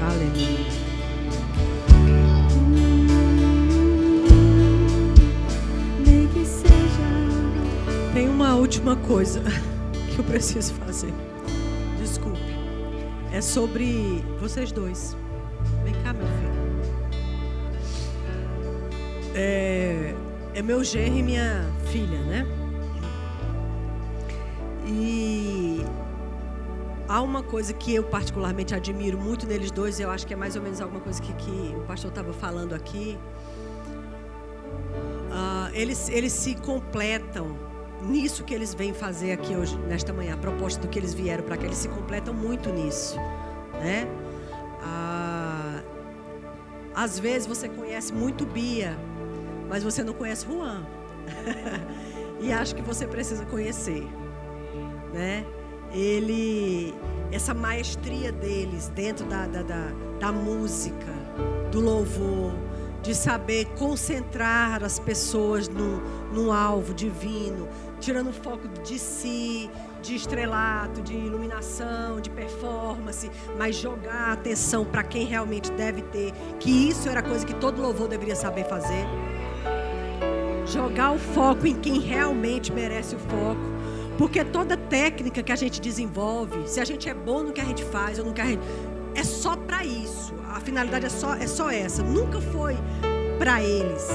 Aleluia. Nem que seja. Tem uma última coisa que eu preciso fazer. Desculpe. É sobre vocês dois. Vem cá, meu filho. É meu genro e minha filha, né? E há uma coisa que eu particularmente admiro muito neles dois, eu acho que é mais ou menos alguma coisa que o pastor estava falando aqui. Eles se completam nisso que eles vêm fazer aqui hoje, nesta manhã. A proposta do que eles vieram para cá, eles se completam muito nisso, né? Às vezes você conhece muito Bia, mas você não conhece Juan. E acho que você precisa conhecer, né? Essa maestria deles dentro da música, do louvor, de saber concentrar as pessoas num alvo divino, tirando o foco de si, de estrelato, de iluminação, de performance, mas jogar a atenção para quem realmente deve ter, que isso era coisa que todo louvor deveria saber fazer. Jogar o foco em quem realmente merece o foco, porque toda técnica que a gente desenvolve, se a gente é bom no que a gente faz ou no que a gente... é só para isso, a finalidade é só essa, nunca foi para eles,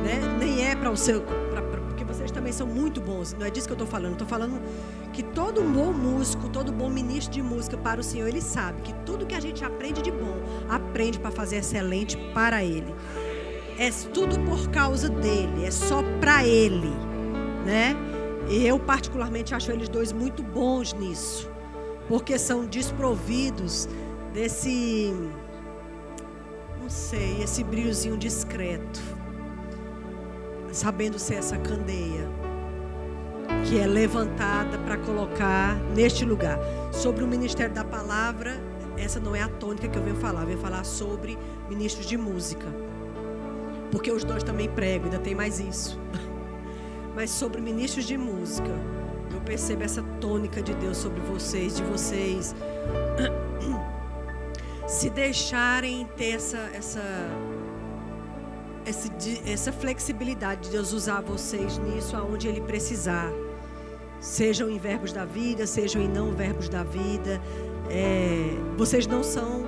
né? Nem é para o seu... porque vocês também são muito bons, não é disso que eu estou falando. Estou falando que todo bom músico, todo bom ministro de música para o Senhor, ele sabe que tudo que a gente aprende de bom, aprende para fazer excelente para Ele. É tudo por causa dele, é só para Ele, né? E eu particularmente acho eles dois muito bons nisso, porque são desprovidos desse, não sei, esse brilhozinho discreto, sabendo ser essa candeia que é levantada para colocar neste lugar. Sobre o ministério da palavra, essa não é a tônica que eu venho falar sobre ministros de música, porque os dois também pregam, ainda tem mais isso. Mas sobre ministros de música, eu percebo essa tônica de Deus sobre vocês, de vocês se deixarem ter essa flexibilidade de Deus usar vocês nisso aonde Ele precisar, sejam em verbos da vida, sejam em não verbos da vida. Vocês não são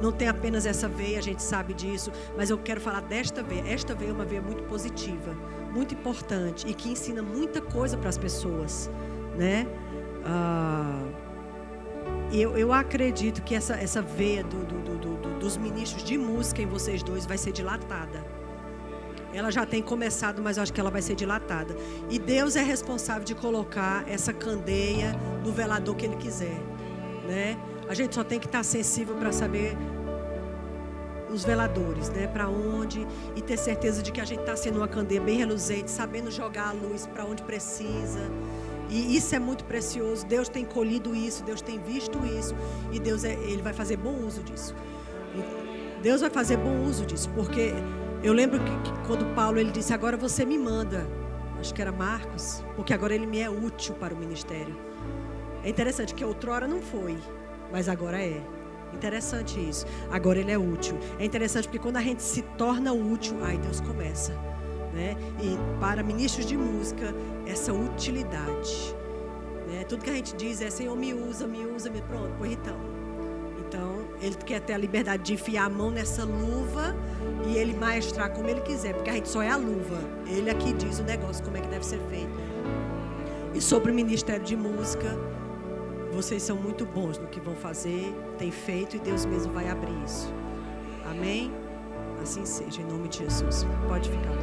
não tem apenas essa veia, a gente sabe disso, mas eu quero falar desta veia. Esta veia é uma veia muito positiva, muito importante e que ensina muita coisa para as pessoas, né? Eu acredito que essa veia dos ministros de música em vocês dois vai ser dilatada. Ela já tem começado, mas eu acho que ela vai ser dilatada. E Deus é responsável de colocar essa candeia no velador que Ele quiser, né? A gente só tem que estar sensível para saber os veladores, né? Para onde, e ter certeza de que a gente está sendo uma candeia bem reluzente, sabendo jogar a luz para onde precisa. E isso é muito precioso. Deus tem colhido isso, Deus tem visto isso, e Ele vai fazer bom uso disso. Deus vai fazer bom uso disso, porque eu lembro que quando Paulo ele disse: agora você me manda, acho que era Marcos, porque agora ele me é útil para o ministério. É interessante que outrora não foi, mas agora é. Interessante isso. Agora ele é útil. É interessante porque quando a gente se torna útil, aí Deus começa, né? E para ministros de música, essa utilidade, né? Tudo que a gente diz é: Senhor, me usa, pronto, pois então Ele quer ter a liberdade de enfiar a mão nessa luva e Ele maestrar como Ele quiser, porque a gente só é a luva. Ele aqui diz o negócio, como é que deve ser feito. E sobre o ministério de música, vocês são muito bons no que vão fazer, têm feito, e Deus mesmo vai abrir isso. Amém? Assim seja, em nome de Jesus. Pode ficar.